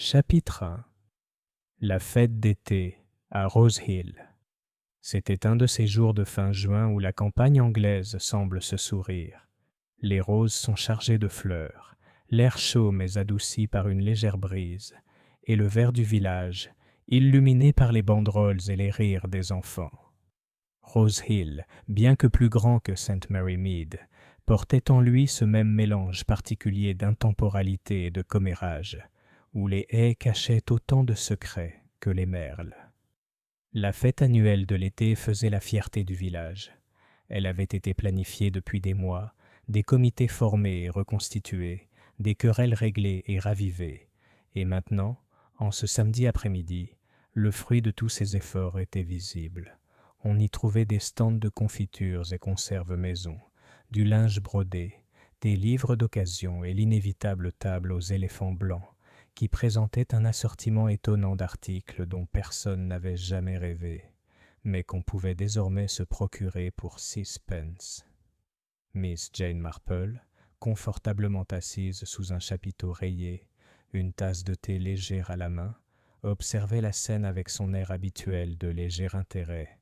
Chapitre 1. La fête d'été à Rose Hill. C'était un de ces jours de fin juin où la campagne anglaise semble se sourire. Les roses sont chargées de fleurs, l'air chaud mais adouci par une légère brise, et le vert du village, illuminé par les banderoles et les rires des enfants. Rose Hill, bien que plus grand que St. Mary Mead, portait en lui ce même mélange particulier d'intemporalité et de commérage, où les haies cachaient autant de secrets que les merles. La fête annuelle de l'été faisait la fierté du village. Elle avait été planifiée depuis des mois, des comités formés et reconstitués, des querelles réglées et ravivées, et maintenant, en ce samedi après-midi, le fruit de tous ces efforts était visible. On y trouvait des stands de confitures et conserves maison, du linge brodé, des livres d'occasion et l'inévitable table aux éléphants blancs, qui présentait un assortiment étonnant d'articles dont personne n'avait jamais rêvé, mais qu'on pouvait désormais se procurer pour 6 pence. Miss Jane Marple, confortablement assise sous un chapiteau rayé, une tasse de thé légère à la main, observait la scène avec son air habituel de léger intérêt.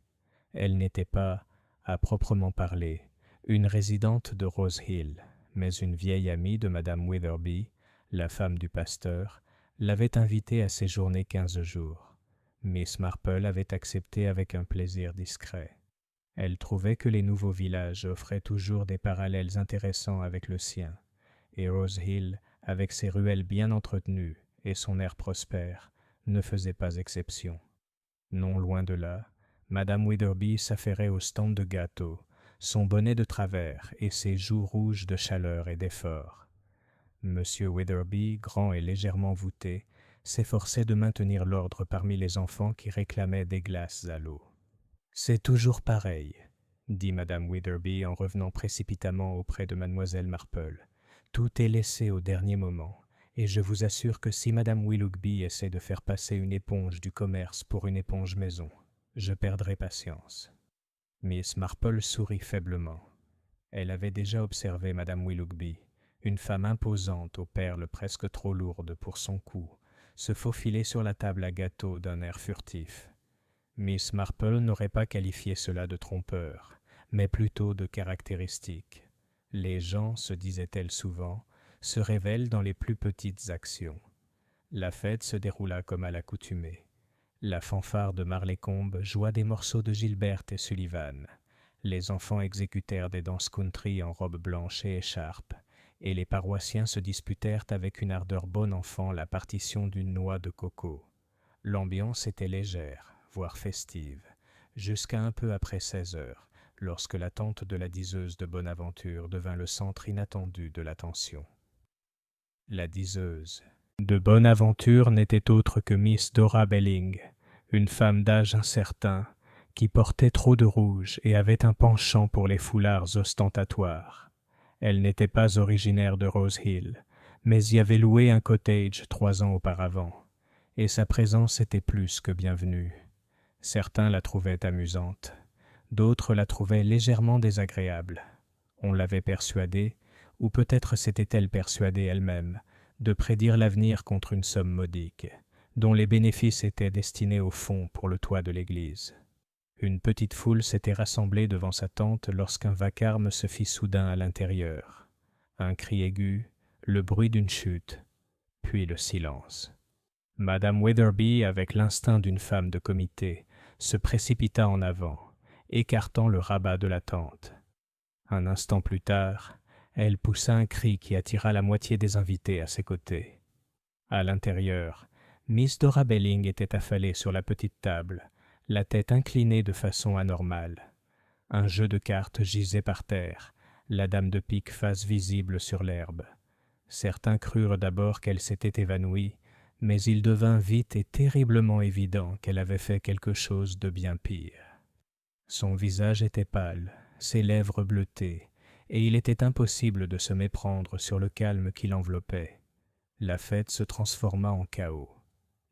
Elle n'était pas, à proprement parler, une résidente de Rose Hill, mais une vieille amie de Madame Witherby, la femme du pasteur, l'avait invitée à séjourner 15 jours. Miss Marple avait accepté avec un plaisir discret. Elle trouvait que les nouveaux villages offraient toujours des parallèles intéressants avec le sien, et Rose Hill, avec ses ruelles bien entretenues et son air prospère, ne faisait pas exception. Non loin de là, Madame Witherby s'affairait au stand de gâteaux, son bonnet de travers et ses joues rouges de chaleur et d'effort. Monsieur Witherby, grand et légèrement voûté, s'efforçait de maintenir l'ordre parmi les enfants qui réclamaient des glaces à l'eau. « C'est toujours pareil, » dit Madame Witherby en revenant précipitamment auprès de Mademoiselle Marple. « Tout est laissé au dernier moment, et je vous assure que si Madame Willoughby essaie de faire passer une éponge du commerce pour une éponge maison, je perdrai patience. » Miss Marple sourit faiblement. Elle avait déjà observé Madame Willoughby, une femme imposante aux perles presque trop lourdes pour son cou, se faufiler sur la table à gâteaux d'un air furtif. Miss Marple n'aurait pas qualifié cela de trompeur, mais plutôt de caractéristique. Les gens, se disait-elle souvent, se révèlent dans les plus petites actions. La fête se déroula comme à l'accoutumée. La fanfare de Marleycombe joua des morceaux de Gilbert et Sullivan. Les enfants exécutèrent des danses country en robe blanche et écharpe, et les paroissiens se disputèrent avec une ardeur bon enfant la partition d'une noix de coco. L'ambiance était légère, voire festive, jusqu'à un peu après 16 heures, lorsque la tante de la diseuse de Bonaventure devint le centre inattendu de l'attention. La diseuse de Bonaventure n'était autre que Miss Dora Belling, une femme d'âge incertain, qui portait trop de rouge et avait un penchant pour les foulards ostentatoires. Elle n'était pas originaire de Rose Hill, mais y avait loué un cottage 3 ans auparavant, et sa présence était plus que bienvenue. Certains la trouvaient amusante, d'autres la trouvaient légèrement désagréable. On l'avait persuadée, ou peut-être s'était-elle persuadée elle-même, de prédire l'avenir contre une somme modique, dont les bénéfices étaient destinés au fonds pour le toit de l'église. Une petite foule s'était rassemblée devant sa tente lorsqu'un vacarme se fit soudain à l'intérieur. Un cri aigu, le bruit d'une chute, puis le silence. Madame Witherby, avec l'instinct d'une femme de comité, se précipita en avant, écartant le rabat de la tente. Un instant plus tard, elle poussa un cri qui attira la moitié des invités à ses côtés. À l'intérieur, Miss Dora Belling était affalée sur la petite table, la tête inclinée de façon anormale. Un jeu de cartes gisait par terre, la dame de pique face visible sur l'herbe. Certains crurent d'abord qu'elle s'était évanouie, mais il devint vite et terriblement évident qu'elle avait fait quelque chose de bien pire. Son visage était pâle, ses lèvres bleutées, et il était impossible de se méprendre sur le calme qui l'enveloppait. La fête se transforma en chaos.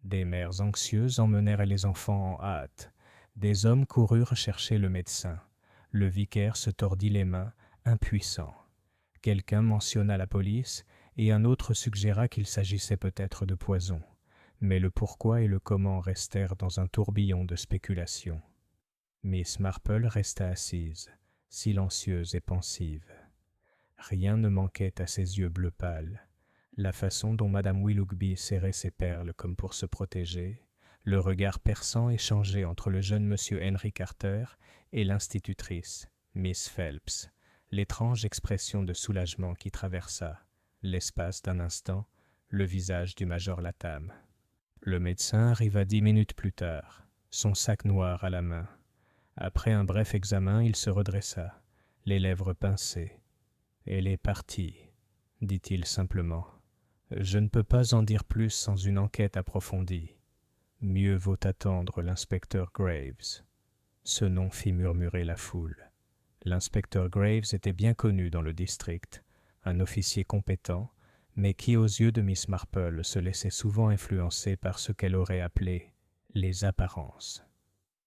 Des mères anxieuses emmenèrent les enfants en hâte. Des hommes coururent chercher le médecin. Le vicaire se tordit les mains, impuissant. Quelqu'un mentionna la police, et un autre suggéra qu'il s'agissait peut-être de poison. mais le pourquoi et le comment restèrent dans un tourbillon de spéculation. Miss Marple resta assise, silencieuse et pensive. Rien ne manquait à ses yeux bleu pâle. La façon dont Madame Willoughby serrait ses perles comme pour se protéger, le regard perçant échangé entre le jeune monsieur Henry Carter et l'institutrice, Miss Phelps, l'étrange expression de soulagement qui traversa, l'espace d'un instant, le visage du major Latham. Le médecin arriva 10 minutes plus tard, son sac noir à la main. Après un bref examen, il se redressa, les lèvres pincées. « Elle est partie », dit-il simplement. « Je ne peux pas en dire plus sans une enquête approfondie. Mieux vaut attendre l'inspecteur Graves. » Ce nom fit murmurer la foule. L'inspecteur Graves était bien connu dans le district, un officier compétent, mais qui, aux yeux de Miss Marple, se laissait souvent influencer par ce qu'elle aurait appelé les apparences.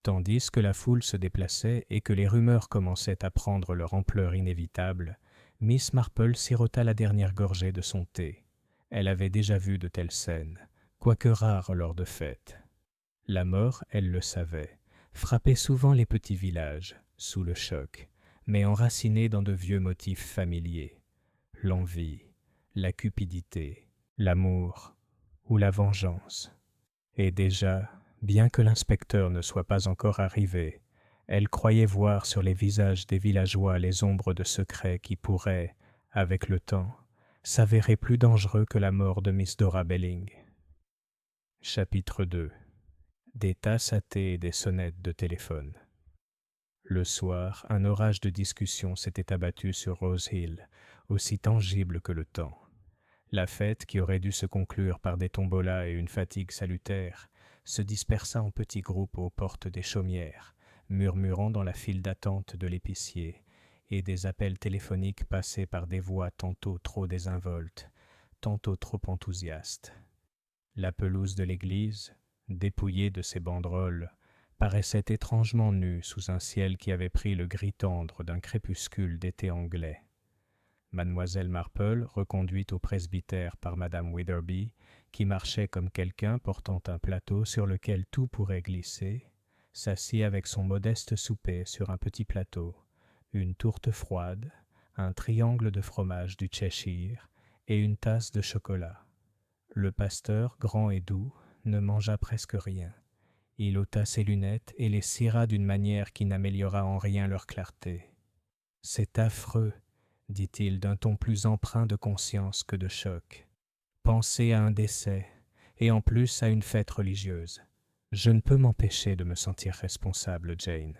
Tandis que la foule se déplaçait et que les rumeurs commençaient à prendre leur ampleur inévitable, Miss Marple sirota la dernière gorgée de son thé. Elle avait déjà vu de telles scènes, quoique rares lors de fêtes. La mort, elle le savait, frappait souvent les petits villages, sous le choc, mais enracinée dans de vieux motifs familiers. L'envie, la cupidité, l'amour ou la vengeance. Et déjà, bien que l'inspecteur ne soit pas encore arrivé, elle croyait voir sur les visages des villageois les ombres de secrets qui pourraient, avec le temps, s'avérer plus dangereux que la mort de Miss Dora Belling. Chapitre 2. Des tasses à thé et des sonnettes de téléphone. Le soir, un orage de discussions s'était abattu sur Rose Hill, aussi tangible que le temps. La fête, qui aurait dû se conclure par des tombolas et une fatigue salutaire, se dispersa en petits groupes aux portes des chaumières, murmurant dans la file d'attente de l'épicier, et des appels téléphoniques passés par des voix tantôt trop désinvoltes, tantôt trop enthousiastes. La pelouse de l'église, dépouillée de ses banderoles, paraissait étrangement nue sous un ciel qui avait pris le gris tendre d'un crépuscule d'été anglais. Mademoiselle Marple, reconduite au presbytère par Madame Witherby, qui marchait comme quelqu'un portant un plateau sur lequel tout pourrait glisser, s'assit avec son modeste souper sur un petit plateau, une tourte froide, un triangle de fromage du Cheshire et une tasse de chocolat. Le pasteur, grand et doux, ne mangea presque rien. Il ôta ses lunettes et les cira d'une manière qui n'améliora en rien leur clarté. « C'est affreux », dit-il d'un ton plus empreint de conscience que de choc. « Penser à un décès, et en plus à une fête religieuse. Je ne peux m'empêcher de me sentir responsable, Jane. »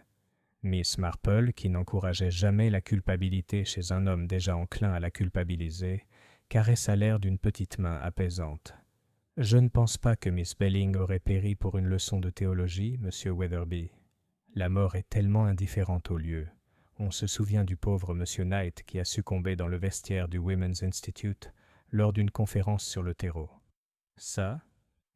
Miss Marple, qui n'encourageait jamais la culpabilité chez un homme déjà enclin à la culpabiliser, caressa l'air d'une petite main apaisante. « Je ne pense pas que Miss Belling aurait péri pour une leçon de théologie, Monsieur Wetherby. La mort est tellement indifférente au lieu. On se souvient du pauvre Monsieur Knight qui a succombé dans le vestiaire du Women's Institute lors d'une conférence sur le terreau. Ça,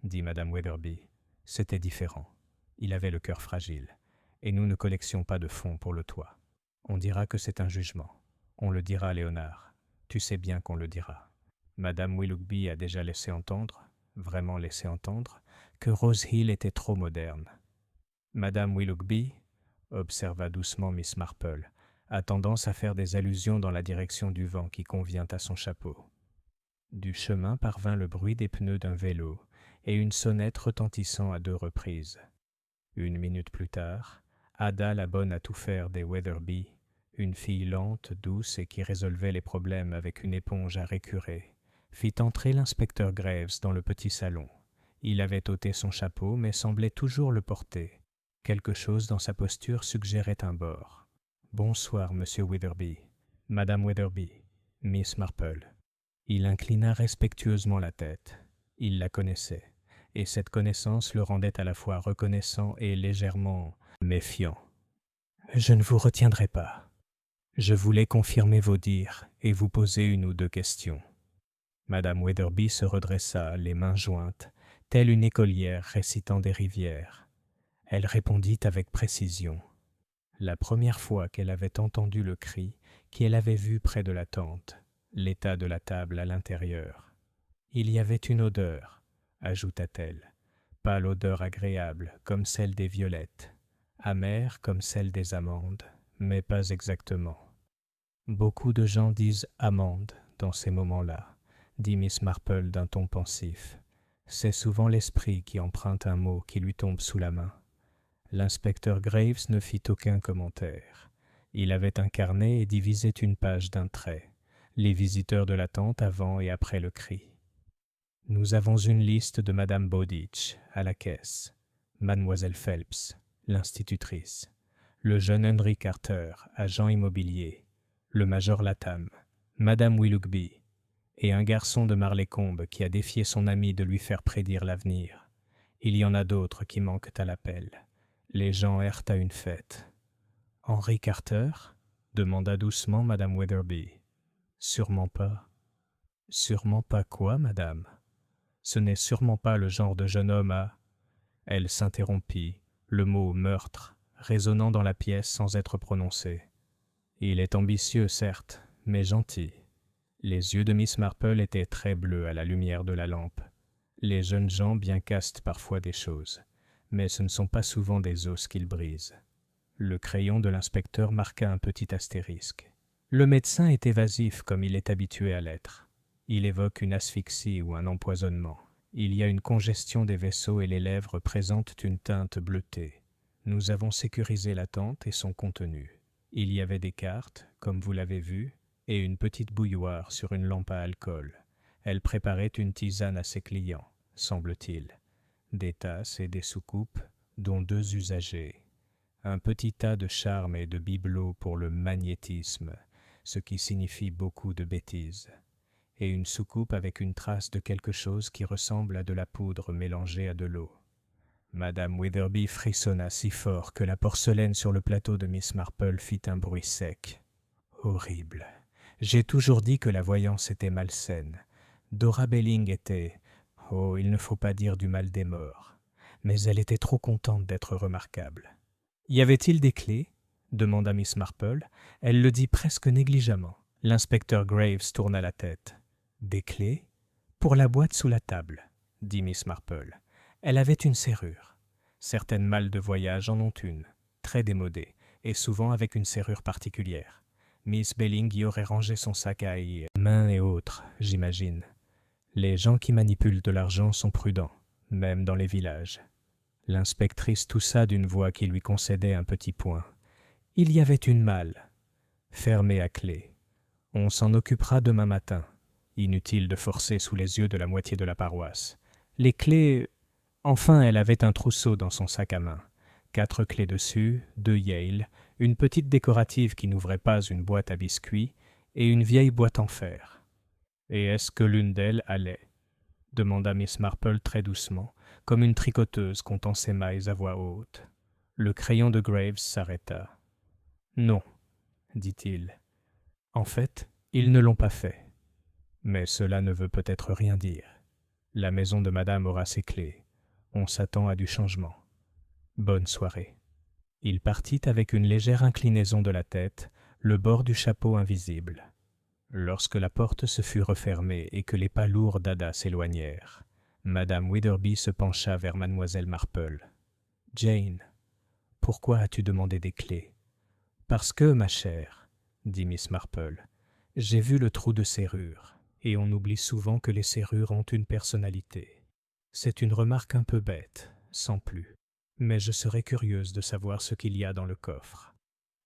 dit Madame Wetherby, c'était différent. Il avait le cœur fragile, et nous ne collections pas de fonds pour le toit. On dira que c'est un jugement. On le dira, Léonard. Tu sais bien qu'on le dira. Madame Willoughby a déjà laissé entendre, vraiment laissé entendre, que Rose Hill était trop moderne. Madame Willoughby, observa doucement Miss Marple, a tendance à faire des allusions dans la direction du vent qui convient à son chapeau. Du chemin parvint le bruit des pneus d'un vélo et une sonnette retentissant à 2 reprises. 1 minute plus tard, Ada, la bonne à tout faire des Wetherby, une fille lente, douce et qui résolvait les problèmes avec une éponge à récurer, fit entrer l'inspecteur Graves dans le petit salon. Il avait ôté son chapeau mais semblait toujours le porter. Quelque chose dans sa posture suggérait un bord. « Bonsoir, Monsieur Wetherby. Madame Wetherby. Miss Marple. » Il inclina respectueusement la tête. Il la connaissait, et cette connaissance le rendait à la fois reconnaissant et légèrement méfiant. « Je ne vous retiendrai pas. Je voulais confirmer vos dires et vous poser 1 ou 2 questions. » Madame Wetherby se redressa, les mains jointes, telle une écolière récitant des rivières. Elle répondit avec précision. La première fois qu'elle avait entendu le cri, qu'elle avait vu près de la tente, l'état de la table à l'intérieur. Il y avait une odeur, ajouta-t-elle. Pas l'odeur agréable comme celle des violettes, amère comme celle des amandes, mais pas exactement. Beaucoup de gens disent amande dans ces moments-là, dit Miss Marple d'un ton pensif. C'est souvent l'esprit qui emprunte un mot qui lui tombe sous la main. L'inspecteur Graves ne fit aucun commentaire. Il avait un carnet et divisait une page d'un trait. Les visiteurs de la tente avant et après le cri. Nous avons une liste de Madame Bowditch à la caisse, Mademoiselle Phelps, l'institutrice, le jeune Henry Carter, agent immobilier, le major Latham, Madame Willoughby, et un garçon de Marleycombe qui a défié son ami de lui faire prédire l'avenir. Il y en a d'autres qui manquent à l'appel. Les gens errent à une fête. « Henry Carter » demanda doucement Madame Weatherby. « Sûrement pas. »« Sûrement pas quoi, madame ? Ce n'est sûrement pas le genre de jeune homme à... » Elle s'interrompit, le mot « meurtre » résonnant dans la pièce sans être prononcé. « Il est ambitieux, certes, mais gentil. » Les yeux de Miss Marple étaient très bleus à la lumière de la lampe. Les jeunes gens bien castent parfois des choses, mais ce ne sont pas souvent des os qu'ils brisent. Le crayon de l'inspecteur marqua un petit astérisque. Le médecin est évasif comme il est habitué à l'être. Il évoque une asphyxie ou un empoisonnement. Il y a une congestion des vaisseaux et les lèvres présentent une teinte bleutée. Nous avons sécurisé la tente et son contenu. Il y avait des cartes, comme vous l'avez vu, et une petite bouilloire sur une lampe à alcool. Elle préparait une tisane à ses clients, semble-t-il. Des tasses et des soucoupes, dont 2 usagées. Un petit tas de charmes et de bibelots pour le magnétisme, ce qui signifie beaucoup de bêtises. Et une soucoupe avec une trace de quelque chose qui ressemble à de la poudre mélangée à de l'eau. Madame Weatherby frissonna si fort que la porcelaine sur le plateau de Miss Marple fit un bruit sec. Horrible. J'ai toujours dit que la voyance était malsaine. Dora Belling était... Oh, il ne faut pas dire du mal des morts. Mais elle était trop contente d'être remarquable. Y avait-il des clés ? Demanda Miss Marple. Elle le dit presque négligemment. L'inspecteur Graves tourna la tête. Des clés ? Pour la boîte sous la table, dit Miss Marple. Elle avait une serrure. Certaines malles de voyage en ont une, très démodée, et souvent avec une serrure particulière. Miss Belling y aurait rangé son sac à main et autres, j'imagine. Les gens qui manipulent de l'argent sont prudents, même dans les villages. L'inspectrice toussa d'une voix qui lui concédait un petit point. Il y avait une malle, fermée à clé. On s'en occupera demain matin. Inutile de forcer sous les yeux de la moitié de la paroisse. Les clés... Enfin, elle avait un trousseau dans son sac à main. 4 clés dessus, 2 Yale, une petite décorative qui n'ouvrait pas une boîte à biscuits et une vieille boîte en fer. « Et est-ce que l'une d'elles allait ?» demanda Miss Marple très doucement, comme une tricoteuse comptant ses mailles à voix haute. Le crayon de Graves s'arrêta. « Non, dit-il. En fait, ils ne l'ont pas fait. Mais cela ne veut peut-être rien dire. La maison de madame aura ses clés. On s'attend à du changement. Bonne soirée. » Il partit avec une légère inclinaison de la tête, le bord du chapeau invisible. Lorsque la porte se fut refermée et que les pas lourds d'Ada s'éloignèrent, madame Weatherby se pencha vers mademoiselle Marple. « Jane, pourquoi as-tu demandé des clés ?»« Parce que, ma chère, dit Miss Marple, j'ai vu le trou de serrure, et on oublie souvent que les serrures ont une personnalité. C'est une remarque un peu bête, sans plus. Mais je serais curieuse de savoir ce qu'il y a dans le coffre.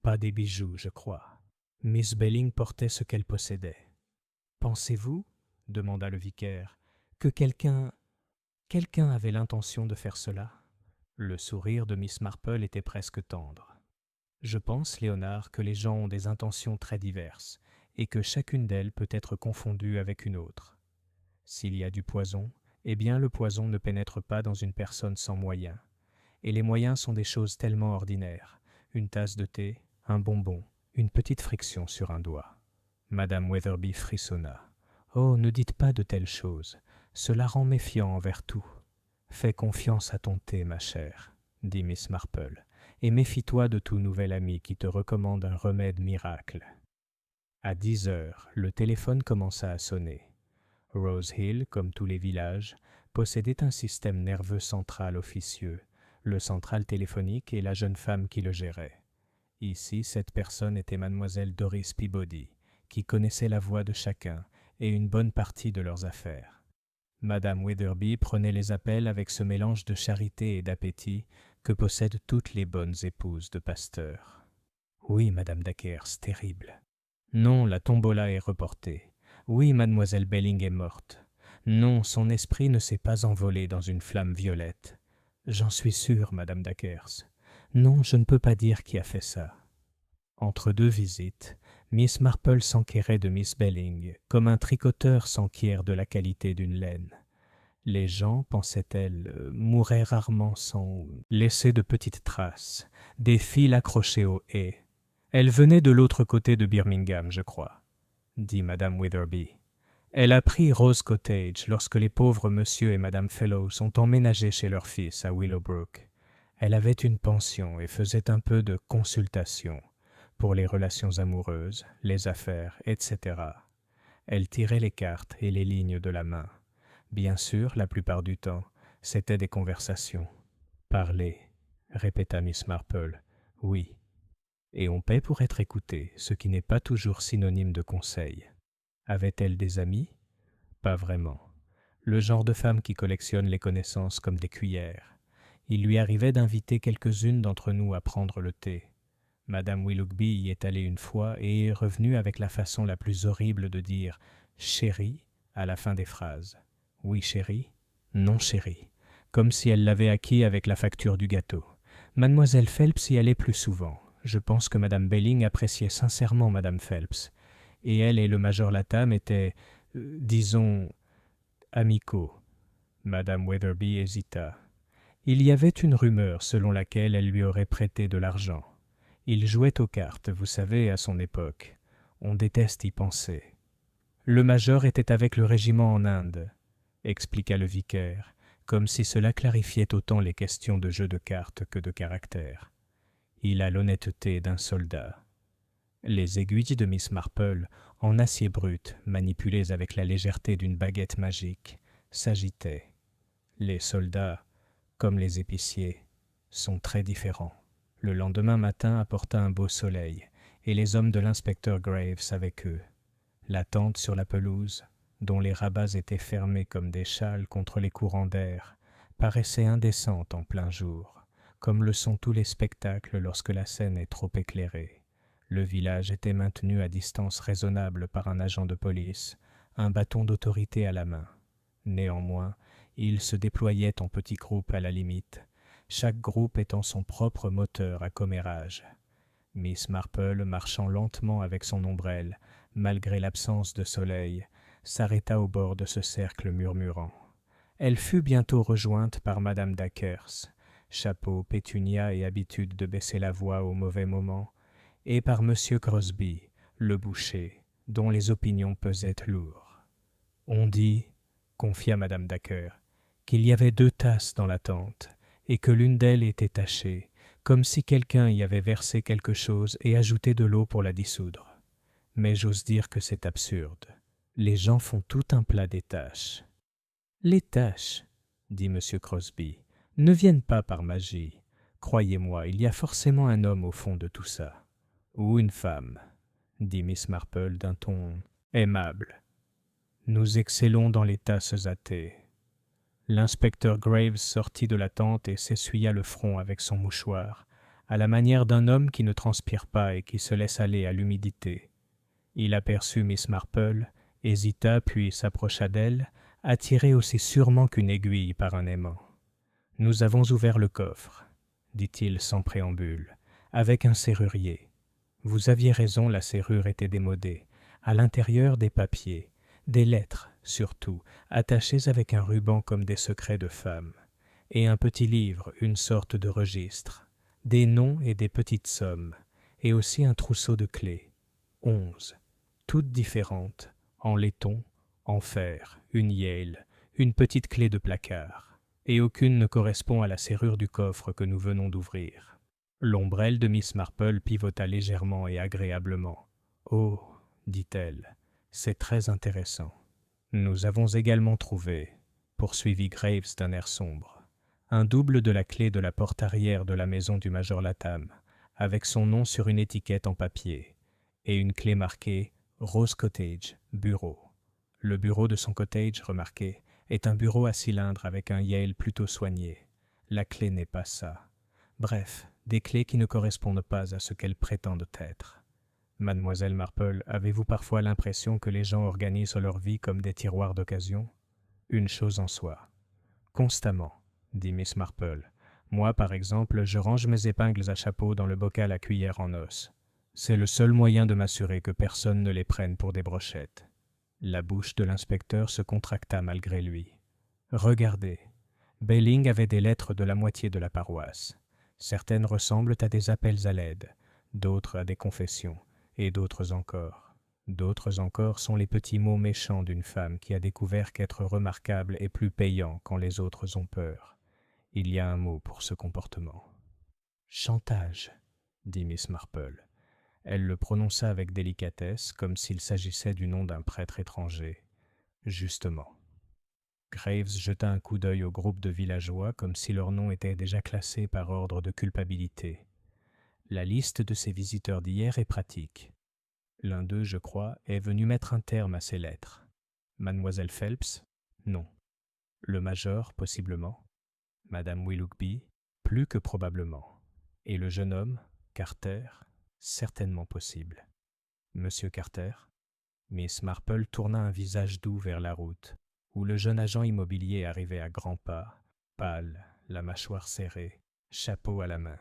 Pas des bijoux, je crois. Miss Belling portait ce qu'elle possédait. « Pensez-vous, demanda le vicaire, que quelqu'un avait l'intention de faire cela ?» Le sourire de Miss Marple était presque tendre. « Je pense, Léonard, que les gens ont des intentions très diverses, et que chacune d'elles peut être confondue avec une autre. S'il y a du poison, eh bien le poison ne pénètre pas dans une personne sans moyens. Et les moyens sont des choses tellement ordinaires. Une tasse de thé, un bonbon, une petite friction sur un doigt. » Madame Weatherby frissonna. « Oh, ne dites pas de telles choses. Cela rend méfiant envers tout. »« Fais confiance à ton thé, ma chère, » dit Miss Marple, « et méfie-toi de tout nouvel ami qui te recommande un remède miracle. » À 10 heures, le téléphone commença à sonner. Rose Hill, comme tous les villages, possédait un système nerveux central officieux, le central téléphonique et la jeune femme qui le gérait. Ici, cette personne était mademoiselle Doris Peabody, qui connaissait la voix de chacun et une bonne partie de leurs affaires. Madame Wetherby prenait les appels avec ce mélange de charité et d'appétit que possèdent toutes les bonnes épouses de pasteurs. Oui, Madame Dacres, terrible. Non, la tombola est reportée. Oui, Mademoiselle Belling est morte. Non, son esprit ne s'est pas envolé dans une flamme violette. J'en suis sûre, Madame Dacres. Non, je ne peux pas dire qui a fait ça. Entre deux visites, Miss Marple s'enquérait de Miss Belling, comme un tricoteur s'enquiert de la qualité d'une laine. Les gens, pensait-elle, mouraient rarement sans laisser de petites traces, des fils accrochés aux haies. Elle venait de l'autre côté de Birmingham, je crois, dit Madame Wetherby. Elle a pris Rose Cottage lorsque les pauvres monsieur et Madame Fellows ont emménagé chez leur fils à Willowbrook. Elle avait une pension et faisait un peu de consultation pour les relations amoureuses, les affaires, etc. Elle tirait les cartes et les lignes de la main. Bien sûr, la plupart du temps, c'était des conversations. « Parler », répéta Miss Marple. « Oui. Et on paie pour être écouté, ce qui n'est pas toujours synonyme de conseil. Avait-elle des amis? Pas vraiment. Le genre de femme qui collectionne les connaissances comme des cuillères. Il lui arrivait d'inviter quelques-unes d'entre nous à prendre le thé. Madame Willoughby y est allée une fois et est revenue avec la façon la plus horrible de dire « chérie » à la fin des phrases. Oui, chérie, non, chérie, comme si elle l'avait acquis avec la facture du gâteau. Mademoiselle Phelps y allait plus souvent. Je pense que Madame Belling appréciait sincèrement Madame Phelps. Et elle et le major Latham étaient, disons, amicaux. Madame Wetherby hésita. Il y avait une rumeur selon laquelle elle lui aurait prêté de l'argent. Il jouait aux cartes, vous savez, à son époque. On déteste y penser. Le major était avec le régiment en Inde, expliqua le vicaire, comme si cela clarifiait autant les questions de jeu de cartes que de caractère. Il a l'honnêteté d'un soldat. Les aiguilles de Miss Marple, en acier brut, manipulées avec la légèreté d'une baguette magique, s'agitaient. Les soldats, comme les épiciers, sont très différents. Le lendemain matin apporta un beau soleil, et les hommes de l'inspecteur Graves avec eux. La tente sur la pelouse, dont les rabats étaient fermés comme des châles contre les courants d'air, paraissait indécente en plein jour, comme le sont tous les spectacles lorsque la scène est trop éclairée. Le village était maintenu à distance raisonnable par un agent de police, un bâton d'autorité à la main. Néanmoins, ils se déployaient en petits groupes à la limite, chaque groupe étant son propre moteur à commérage. Miss Marple, marchant lentement avec son ombrelle, malgré l'absence de soleil, s'arrêta au bord de ce cercle murmurant. Elle fut bientôt rejointe par Madame Dacres, chapeau, pétunia et habitude de baisser la voix au mauvais moment, et par Monsieur Crosby, le boucher, dont les opinions pesaient lourd. On dit, confia Madame Dacre, qu'il y avait 2 tasses dans la tente, et que l'une d'elles était tachée, comme si quelqu'un y avait versé quelque chose et ajouté de l'eau pour la dissoudre. Mais j'ose dire que c'est absurde. Les gens font tout un plat des taches. Les taches, dit M. Crosby, ne viennent pas par magie. Croyez-moi, il y a forcément un homme au fond de tout ça. Ou une femme, dit Miss Marple d'un ton aimable. Nous excellons dans les tasses à thé. L'inspecteur Graves sortit de la tente et s'essuya le front avec son mouchoir, à la manière d'un homme qui ne transpire pas et qui se laisse aller à l'humidité. Il aperçut Miss Marple, hésita puis s'approcha d'elle, attiré aussi sûrement qu'une aiguille par un aimant. « Nous avons ouvert le coffre, dit-il sans préambule, avec un serrurier. Vous aviez raison, la serrure était démodée. À l'intérieur, des papiers, des lettres, surtout, attachées avec un ruban comme des secrets de femmes, et un petit livre, une sorte de registre, des noms et des petites sommes, et aussi un trousseau de clés, 11, toutes différentes, en laiton, en fer, une Yale, une petite clé de placard, et aucune ne correspond à la serrure du coffre que nous venons d'ouvrir. » L'ombrelle de Miss Marple pivota légèrement et agréablement. « Oh, dit-elle, c'est très intéressant. Nous avons également trouvé, poursuivit Graves d'un air sombre. Un double de la clé de la porte arrière de la maison du major Latham, avec son nom sur une étiquette en papier, et une clé marquée « Rose Cottage, bureau ». Le bureau de son cottage, remarquez, est un bureau à cylindre avec un Yale plutôt soigné. La clé n'est pas ça. Bref, des clés qui ne correspondent pas à ce qu'elles prétendent être. Mademoiselle Marple, avez-vous parfois l'impression que les gens organisent leur vie comme des tiroirs d'occasion? Une chose en soi. Constamment, dit Miss Marple. Moi, par exemple, je range mes épingles à chapeau dans le bocal à cuillère en os. C'est le seul moyen de m'assurer que personne ne les prenne pour des brochettes. La bouche de l'inspecteur se contracta malgré lui. Regardez. Belling avait des lettres de la moitié de la paroisse. Certaines ressemblent à des appels à l'aide, d'autres à des confessions, et d'autres encore. D'autres encore sont les petits mots méchants d'une femme qui a découvert qu'être remarquable est plus payant quand les autres ont peur. Il y a un mot pour ce comportement. Chantage, dit Miss Marple. Elle le prononça avec délicatesse, comme s'il s'agissait du nom d'un prêtre étranger. Justement. Graves jeta un coup d'œil au groupe de villageois comme si leur nom était déjà classé par ordre de culpabilité. La liste de ces visiteurs d'hier est pratique. L'un d'eux, je crois, est venu mettre un terme à ces lettres. Mademoiselle Phelps? Non. Le major, possiblement. Madame Willoughby? Plus que probablement. Et le jeune homme, Carter? Certainement possible. Monsieur Carter? Miss Marple tourna un visage doux vers la route, où le jeune agent immobilier arrivait à grands pas, pâle, la mâchoire serrée, chapeau à la main.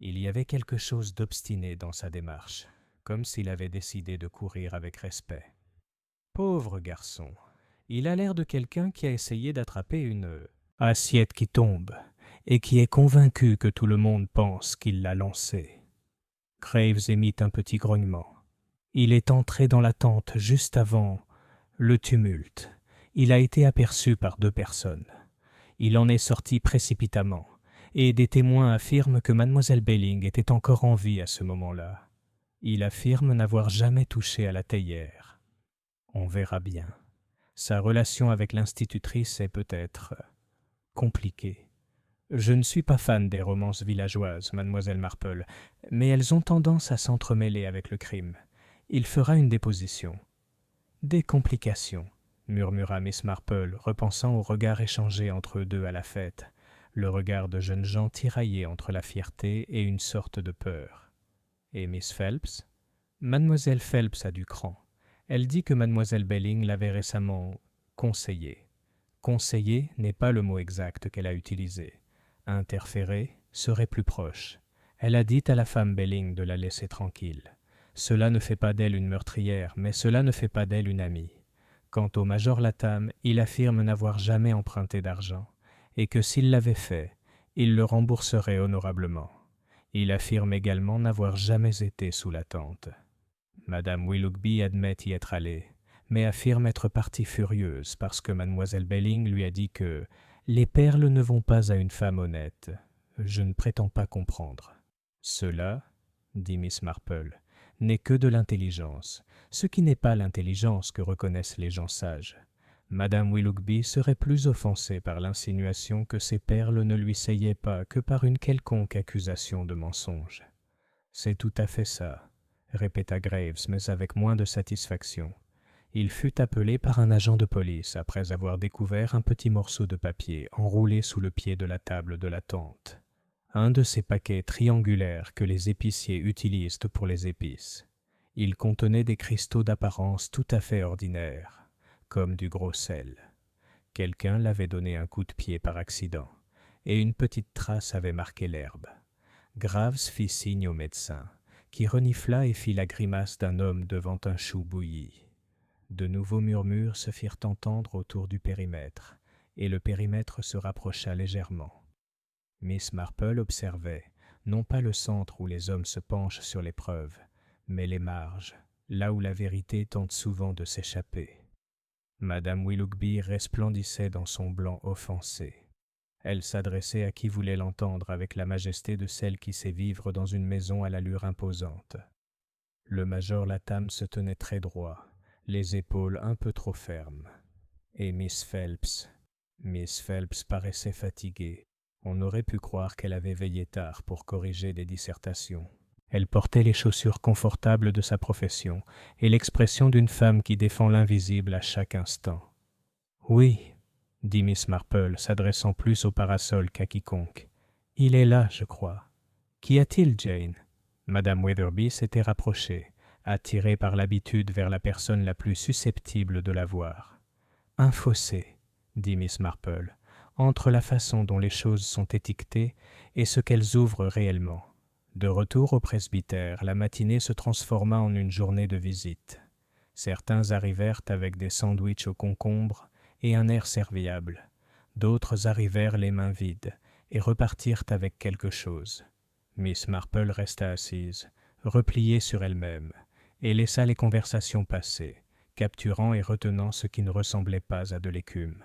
Il y avait quelque chose d'obstiné dans sa démarche, comme s'il avait décidé de courir avec respect. Pauvre garçon, il a l'air de quelqu'un qui a essayé d'attraper une assiette qui tombe et qui est convaincu que tout le monde pense qu'il l'a lancée. Graves émit un petit grognement. Il est entré dans la tente juste avant le tumulte. Il a été aperçu par 2 personnes. Il en est sorti précipitamment, et des témoins affirment que mademoiselle Belling était encore en vie à ce moment-là. Il affirme n'avoir jamais touché à la théière. On verra bien. Sa relation avec l'institutrice est peut-être compliquée. Je ne suis pas fan des romances villageoises, mademoiselle Marple, mais elles ont tendance à s'entremêler avec le crime. Il fera une déposition. Des complications, murmura Miss Marple, repensant au regard échangé entre eux deux à la fête, le regard de jeunes gens tiraillés entre la fierté et une sorte de peur. Et Miss Phelps? Mademoiselle Phelps a du cran. Elle dit que mademoiselle Belling l'avait récemment conseillé. Conseiller n'est pas le mot exact qu'elle a utilisé. Interférer serait plus proche. Elle a dit à la femme Belling de la laisser tranquille. Cela ne fait pas d'elle une meurtrière, mais cela ne fait pas d'elle une amie. Quant au major Latham, il affirme n'avoir jamais emprunté d'argent, et que s'il l'avait fait, il le rembourserait honorablement. Il affirme également n'avoir jamais été sous la tente. Madame Willoughby admet y être allée, mais affirme être partie furieuse parce que mademoiselle Belling lui a dit que « les perles ne vont pas à une femme honnête ». Je ne prétends pas comprendre. Cela, dit Miss Marple, n'est que de l'intelligence, ce qui n'est pas l'intelligence que reconnaissent les gens sages. Madame Willoughby serait plus offensée par l'insinuation que ces perles ne lui seyaient pas que par une quelconque accusation de mensonge. C'est tout à fait ça, répéta Graves, mais avec moins de satisfaction. Il fut appelé par un agent de police après avoir découvert un petit morceau de papier enroulé sous le pied de la table de la tente. Un de ces paquets triangulaires que les épiciers utilisent pour les épices. Il contenait des cristaux d'apparence tout à fait ordinaires, comme du gros sel. Quelqu'un l'avait donné un coup de pied par accident, et une petite trace avait marqué l'herbe. Graves fit signe au médecin, qui renifla et fit la grimace d'un homme devant un chou bouilli. De nouveaux murmures se firent entendre autour du périmètre, et le périmètre se rapprocha légèrement. Miss Marple observait, non pas le centre où les hommes se penchent sur les preuves, mais les marges, là où la vérité tente souvent de s'échapper. Madame Willoughby resplendissait dans son blanc offensé. Elle s'adressait à qui voulait l'entendre avec la majesté de celle qui sait vivre dans une maison à l'allure imposante. Le major Latham se tenait très droit, les épaules un peu trop fermes. Et Miss Phelps, Miss Phelps paraissait fatiguée. On aurait pu croire qu'elle avait veillé tard pour corriger des dissertations. Elle portait les chaussures confortables de sa profession et l'expression d'une femme qui défend l'invisible à chaque instant. « Oui, » dit Miss Marple, s'adressant plus au parasol qu'à quiconque. « Il est là, je crois. Qu'y a-t-il, Jane ?» Madame Wetherby s'était rapprochée, attirée par l'habitude vers la personne la plus susceptible de la voir. « Un fossé, » dit Miss Marple, « entre la façon dont les choses sont étiquetées et ce qu'elles ouvrent réellement. » De retour au presbytère, la matinée se transforma en une journée de visite. Certains arrivèrent avec des sandwichs aux concombres et un air serviable. D'autres arrivèrent les mains vides et repartirent avec quelque chose. Miss Marple resta assise, repliée sur elle-même, et laissa les conversations passer, capturant et retenant ce qui ne ressemblait pas à de l'écume.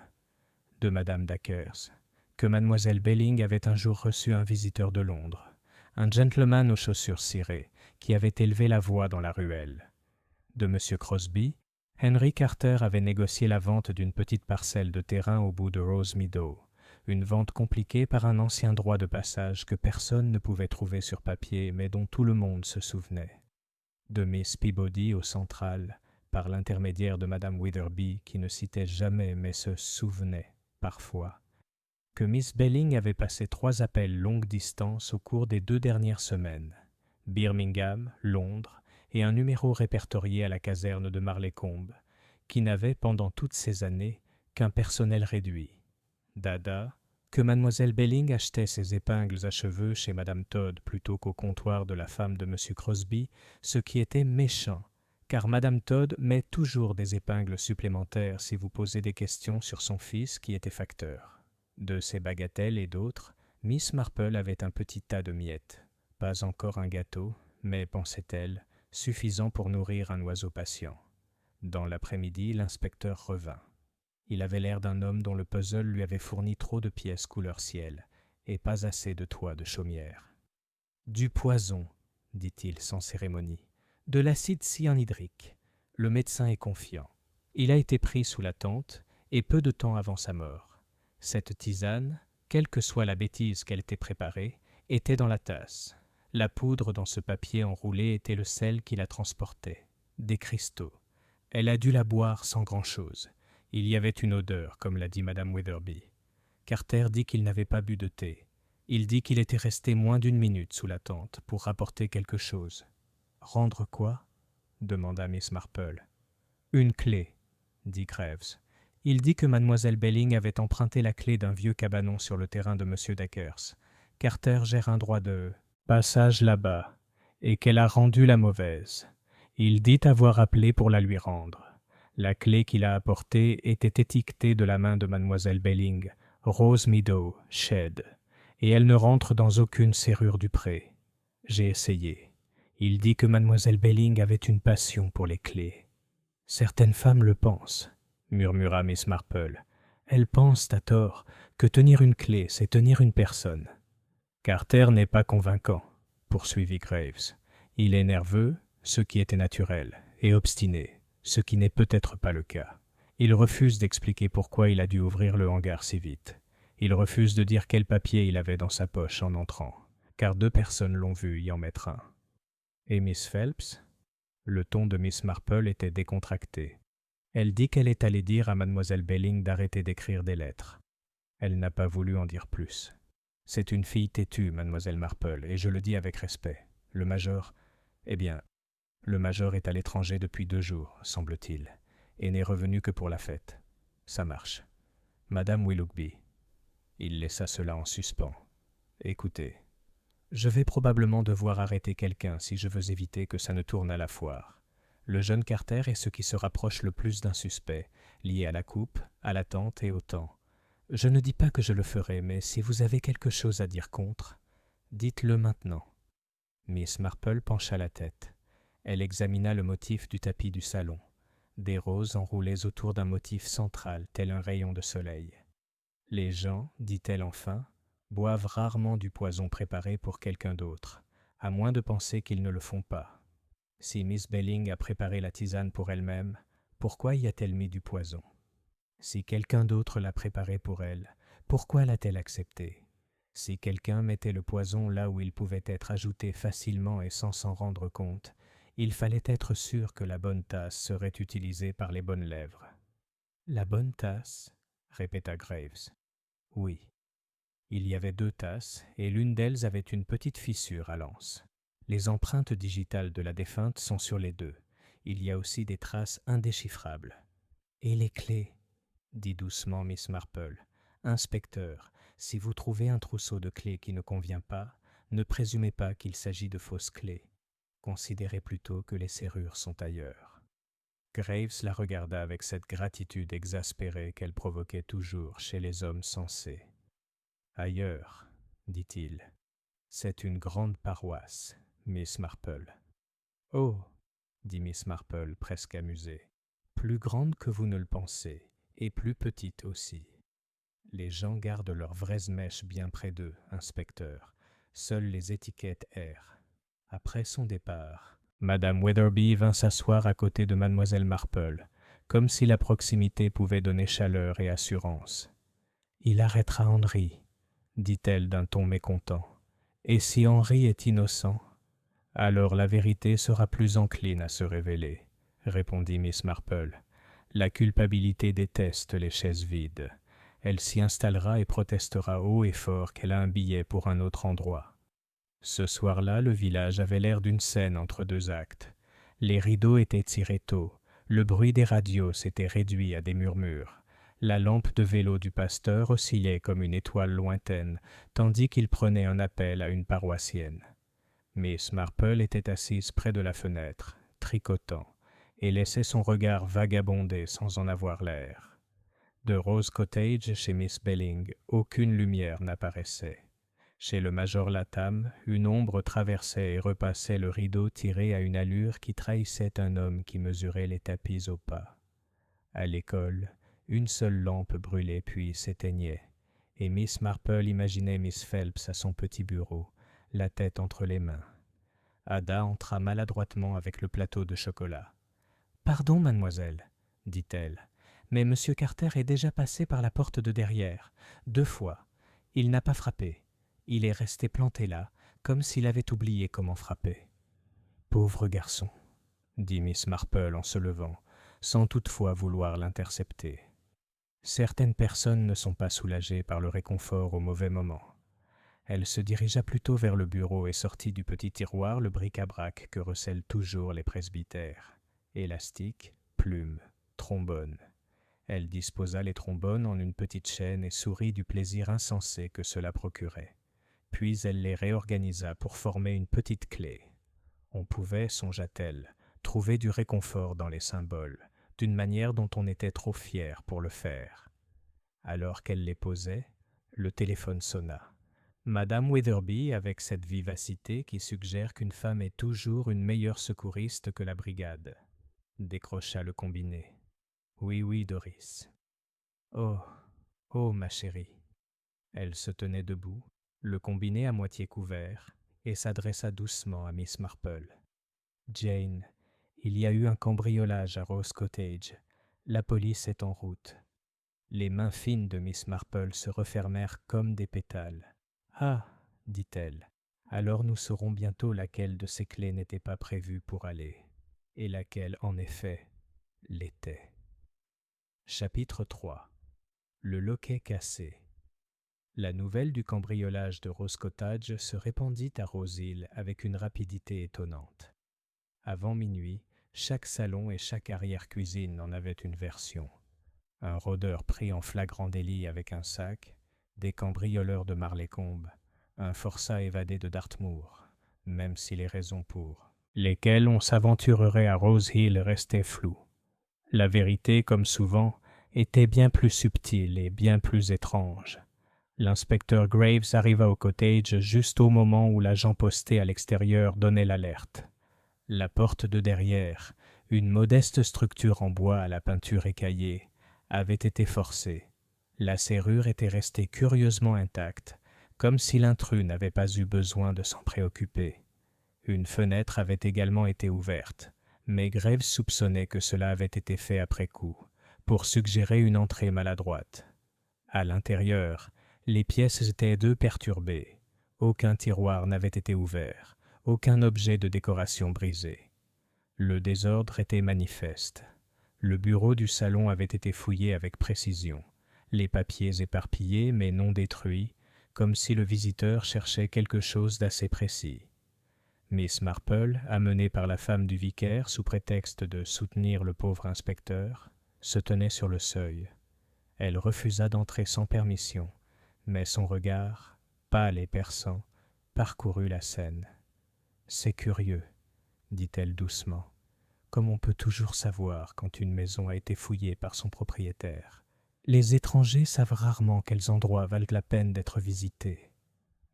De Madame Dacres, que Mademoiselle Belling avait un jour reçu un visiteur de Londres, un gentleman aux chaussures cirées, qui avait élevé la voix dans la ruelle. De M. Crosby, Henry Carter avait négocié la vente d'une petite parcelle de terrain au bout de Rose Meadow, une vente compliquée par un ancien droit de passage que personne ne pouvait trouver sur papier, mais dont tout le monde se souvenait. De Miss Peabody au Central, par l'intermédiaire de Madame Wetherby, qui ne citait jamais mais se souvenait parfois, que Miss Belling avait passé 3 appels longue distance au cours des 2 dernières semaines, Birmingham, Londres, et un numéro répertorié à la caserne de Marlaycombe, qui n'avait pendant toutes ces années qu'un personnel réduit. Dada, que Mademoiselle Belling achetait ses épingles à cheveux chez Madame Todd plutôt qu'au comptoir de la femme de M. Crosby, ce qui était méchant, car Madame Todd met toujours des épingles supplémentaires si vous posez des questions sur son fils qui était facteur. De ces bagatelles et d'autres, Miss Marple avait un petit tas de miettes. Pas encore un gâteau, mais, pensait-elle, suffisant pour nourrir un oiseau patient. Dans l'après-midi, l'inspecteur revint. Il avait l'air d'un homme dont le puzzle lui avait fourni trop de pièces couleur ciel, et pas assez de toits de chaumière. « Du poison, » dit-il sans cérémonie, « de l'acide cyanhydrique. Le médecin est confiant. Il a été pris sous la tente, et peu de temps avant sa mort. Cette tisane, quelle que soit la bêtise qu'elle était préparée, était dans la tasse. La poudre dans ce papier enroulé était le sel qui la transportait. Des cristaux. Elle a dû la boire sans grand-chose. Il y avait une odeur, comme l'a dit Madame Wetherby. Carter dit qu'il n'avait pas bu de thé. Il dit qu'il était resté moins d'1 minute sous la tente pour rapporter quelque chose. « Rendre quoi ?» demanda Miss Marple. « Une clé, » dit Graves. Il dit que Mademoiselle Belling avait emprunté la clé d'un vieux cabanon sur le terrain de M. Dacres. Carter gère un droit de passage là-bas, et qu'elle a rendu la mauvaise. Il dit avoir appelé pour la lui rendre. La clé qu'il a apportée était étiquetée de la main de Mademoiselle Belling, Rose Meadow, Shed, et elle ne rentre dans aucune serrure du pré. J'ai essayé. Il dit que Mademoiselle Belling avait une passion pour les clés. Certaines femmes le pensent, murmura Miss Marple. Elles pensent, à tort, que tenir une clé, c'est tenir une personne. Carter n'est pas convaincant, poursuivit Graves. Il est nerveux, ce qui était naturel, et obstiné, ce qui n'est peut-être pas le cas. Il refuse d'expliquer pourquoi il a dû ouvrir le hangar si vite. Il refuse de dire quel papier il avait dans sa poche en entrant, car 2 personnes l'ont vu y en mettre un. Et Miss Phelps ? Le ton de Miss Marple était décontracté. Elle dit qu'elle est allée dire à Mademoiselle Belling d'arrêter d'écrire des lettres. Elle n'a pas voulu en dire plus. C'est une fille têtue, Mademoiselle Marple, et je le dis avec respect. Le major... Eh bien, le major est à l'étranger depuis 2 jours, semble-t-il, et n'est revenu que pour la fête. Ça marche. Madame Willoughby. Il laissa cela en suspens. Écoutez, je vais probablement devoir arrêter quelqu'un si je veux éviter que ça ne tourne à la foire. Le jeune Carter est ce qui se rapproche le plus d'un suspect, lié à la coupe, à la tente et au temps. Je ne dis pas que je le ferai, mais si vous avez quelque chose à dire contre, dites-le maintenant. Miss Marple pencha la tête. Elle examina le motif du tapis du salon. Des roses enroulées autour d'un motif central, tel un rayon de soleil. Les gens, dit-elle enfin, boivent rarement du poison préparé pour quelqu'un d'autre, à moins de penser qu'ils ne le font pas. Si Miss Belling a préparé la tisane pour elle-même, pourquoi y a-t-elle mis du poison ? Si quelqu'un d'autre l'a préparé pour elle, pourquoi l'a-t-elle accepté? Si quelqu'un mettait le poison là où il pouvait être ajouté facilement et sans s'en rendre compte, il fallait être sûr que la bonne tasse serait utilisée par les bonnes lèvres. La bonne tasse, répéta Graves. Oui. Il y avait 2 tasses, et l'une d'elles avait une petite fissure à l'anse. Les empreintes digitales de la défunte sont sur les 2. Il y a aussi des traces indéchiffrables. Et les clés, dit doucement Miss Marple. Inspecteur, si vous trouvez un trousseau de clés qui ne convient pas, ne présumez pas qu'il s'agit de fausses clés. Considérez plutôt que les serrures sont ailleurs. Graves la regarda avec cette gratitude exaspérée qu'elle provoquait toujours chez les hommes sensés. Ailleurs, dit-il. C'est une grande paroisse, Miss Marple. Oh, dit Miss Marple, presque amusée. Plus grande que vous ne le pensez, et plus petite aussi. Les gens gardent leurs vraies mèches bien près d'eux, inspecteur. Seules les étiquettes errent. Après son départ, Madame Weatherby vint s'asseoir à côté de Mademoiselle Marple, comme si la proximité pouvait donner chaleur et assurance. Il arrêtera Henry, dit-elle d'un ton mécontent. Et si Henry est innocent, alors la vérité sera plus encline à se révéler, répondit Miss Marple. La culpabilité déteste les chaises vides. Elle s'y installera et protestera haut et fort qu'elle a un billet pour un autre endroit. Ce soir-là, le village avait l'air d'une scène entre 2 actes. Les rideaux étaient tirés tôt, le bruit des radios s'était réduit à des murmures. La lampe de vélo du pasteur oscillait comme une étoile lointaine, tandis qu'il prenait un appel à une paroissienne. Miss Marple était assise près de la fenêtre, tricotant, et laissait son regard vagabonder sans en avoir l'air. De Rose Cottage chez Miss Belling, aucune lumière n'apparaissait. Chez le major Latham, une ombre traversait et repassait le rideau tiré à une allure qui trahissait un homme qui mesurait les tapis au pas. À l'école, une seule lampe brûlait puis s'éteignait, et Miss Marple imaginait Miss Phelps à son petit bureau, la tête entre les mains. Ada entra maladroitement avec le plateau de chocolat. « Pardon, mademoiselle, dit-elle, mais M. Carter est déjà passé par la porte de derrière, 2 fois. Il n'a pas frappé. Il est resté planté là, comme s'il avait oublié comment frapper. »« Pauvre garçon, dit Miss Marple en se levant, sans toutefois vouloir l'intercepter. Certaines personnes ne sont pas soulagées par le réconfort au mauvais moment. Elle se dirigea plutôt vers le bureau et sortit du petit tiroir le bric-à-brac que recèlent toujours les presbytères. Élastique, plume, trombone. Elle disposa les trombones en une petite chaîne et sourit du plaisir insensé que cela procurait. Puis elle les réorganisa pour former une petite clé. On pouvait, songea-t-elle, trouver du réconfort dans les symboles, d'une manière dont on était trop fier pour le faire. Alors qu'elle les posait, le téléphone sonna. Madame Weatherby, avec cette vivacité qui suggère qu'une femme est toujours une meilleure secouriste que la brigade, décrocha le combiné. « Oui, oui, Doris. »« Oh, oh, ma chérie. » Elle se tenait debout, le combiné à moitié couvert, et s'adressa doucement à Miss Marple. « Jane, il y a eu un cambriolage à Rose Cottage. La police est en route. » Les mains fines de Miss Marple se refermèrent comme des pétales. « Ah, dit-elle, alors nous saurons bientôt laquelle de ces clés n'était pas prévue pour aller, et laquelle, en effet, l'était. » Chapitre 3. Le loquet cassé. La nouvelle du cambriolage de Rose Cottage se répandit à Rose Hill avec une rapidité étonnante. Avant minuit, chaque salon et chaque arrière-cuisine en avait une version. Un rôdeur pris en flagrant délit avec un sac, des cambrioleurs de Marlécombe, un forçat évadé de Dartmoor, même si les raisons pour lesquelles on s'aventurerait à Rose Hill restaient floues. La vérité, comme souvent, était bien plus subtile et bien plus étrange. L'inspecteur Graves arriva au cottage juste au moment où l'agent posté à l'extérieur donnait l'alerte. La porte de derrière, une modeste structure en bois à la peinture écaillée, avait été forcée. La serrure était restée curieusement intacte, comme si l'intrus n'avait pas eu besoin de s'en préoccuper. Une fenêtre avait également été ouverte, mais Graves soupçonnait que cela avait été fait après coup, pour suggérer une entrée maladroite. À l'intérieur, les pièces étaient perturbées. Aucun tiroir n'avait été ouvert, aucun objet de décoration brisé. Le désordre était manifeste. Le bureau du salon avait été fouillé avec précision, les papiers éparpillés mais non détruits, comme si le visiteur cherchait quelque chose d'assez précis. Miss Marple, amenée par la femme du vicaire sous prétexte de soutenir le pauvre inspecteur, se tenait sur le seuil. Elle refusa d'entrer sans permission, mais son regard, pâle et perçant, parcourut la scène. « C'est curieux, » dit-elle doucement, « comme on peut toujours savoir quand une maison a été fouillée par son propriétaire. Les étrangers savent rarement quels endroits valent la peine d'être visités. »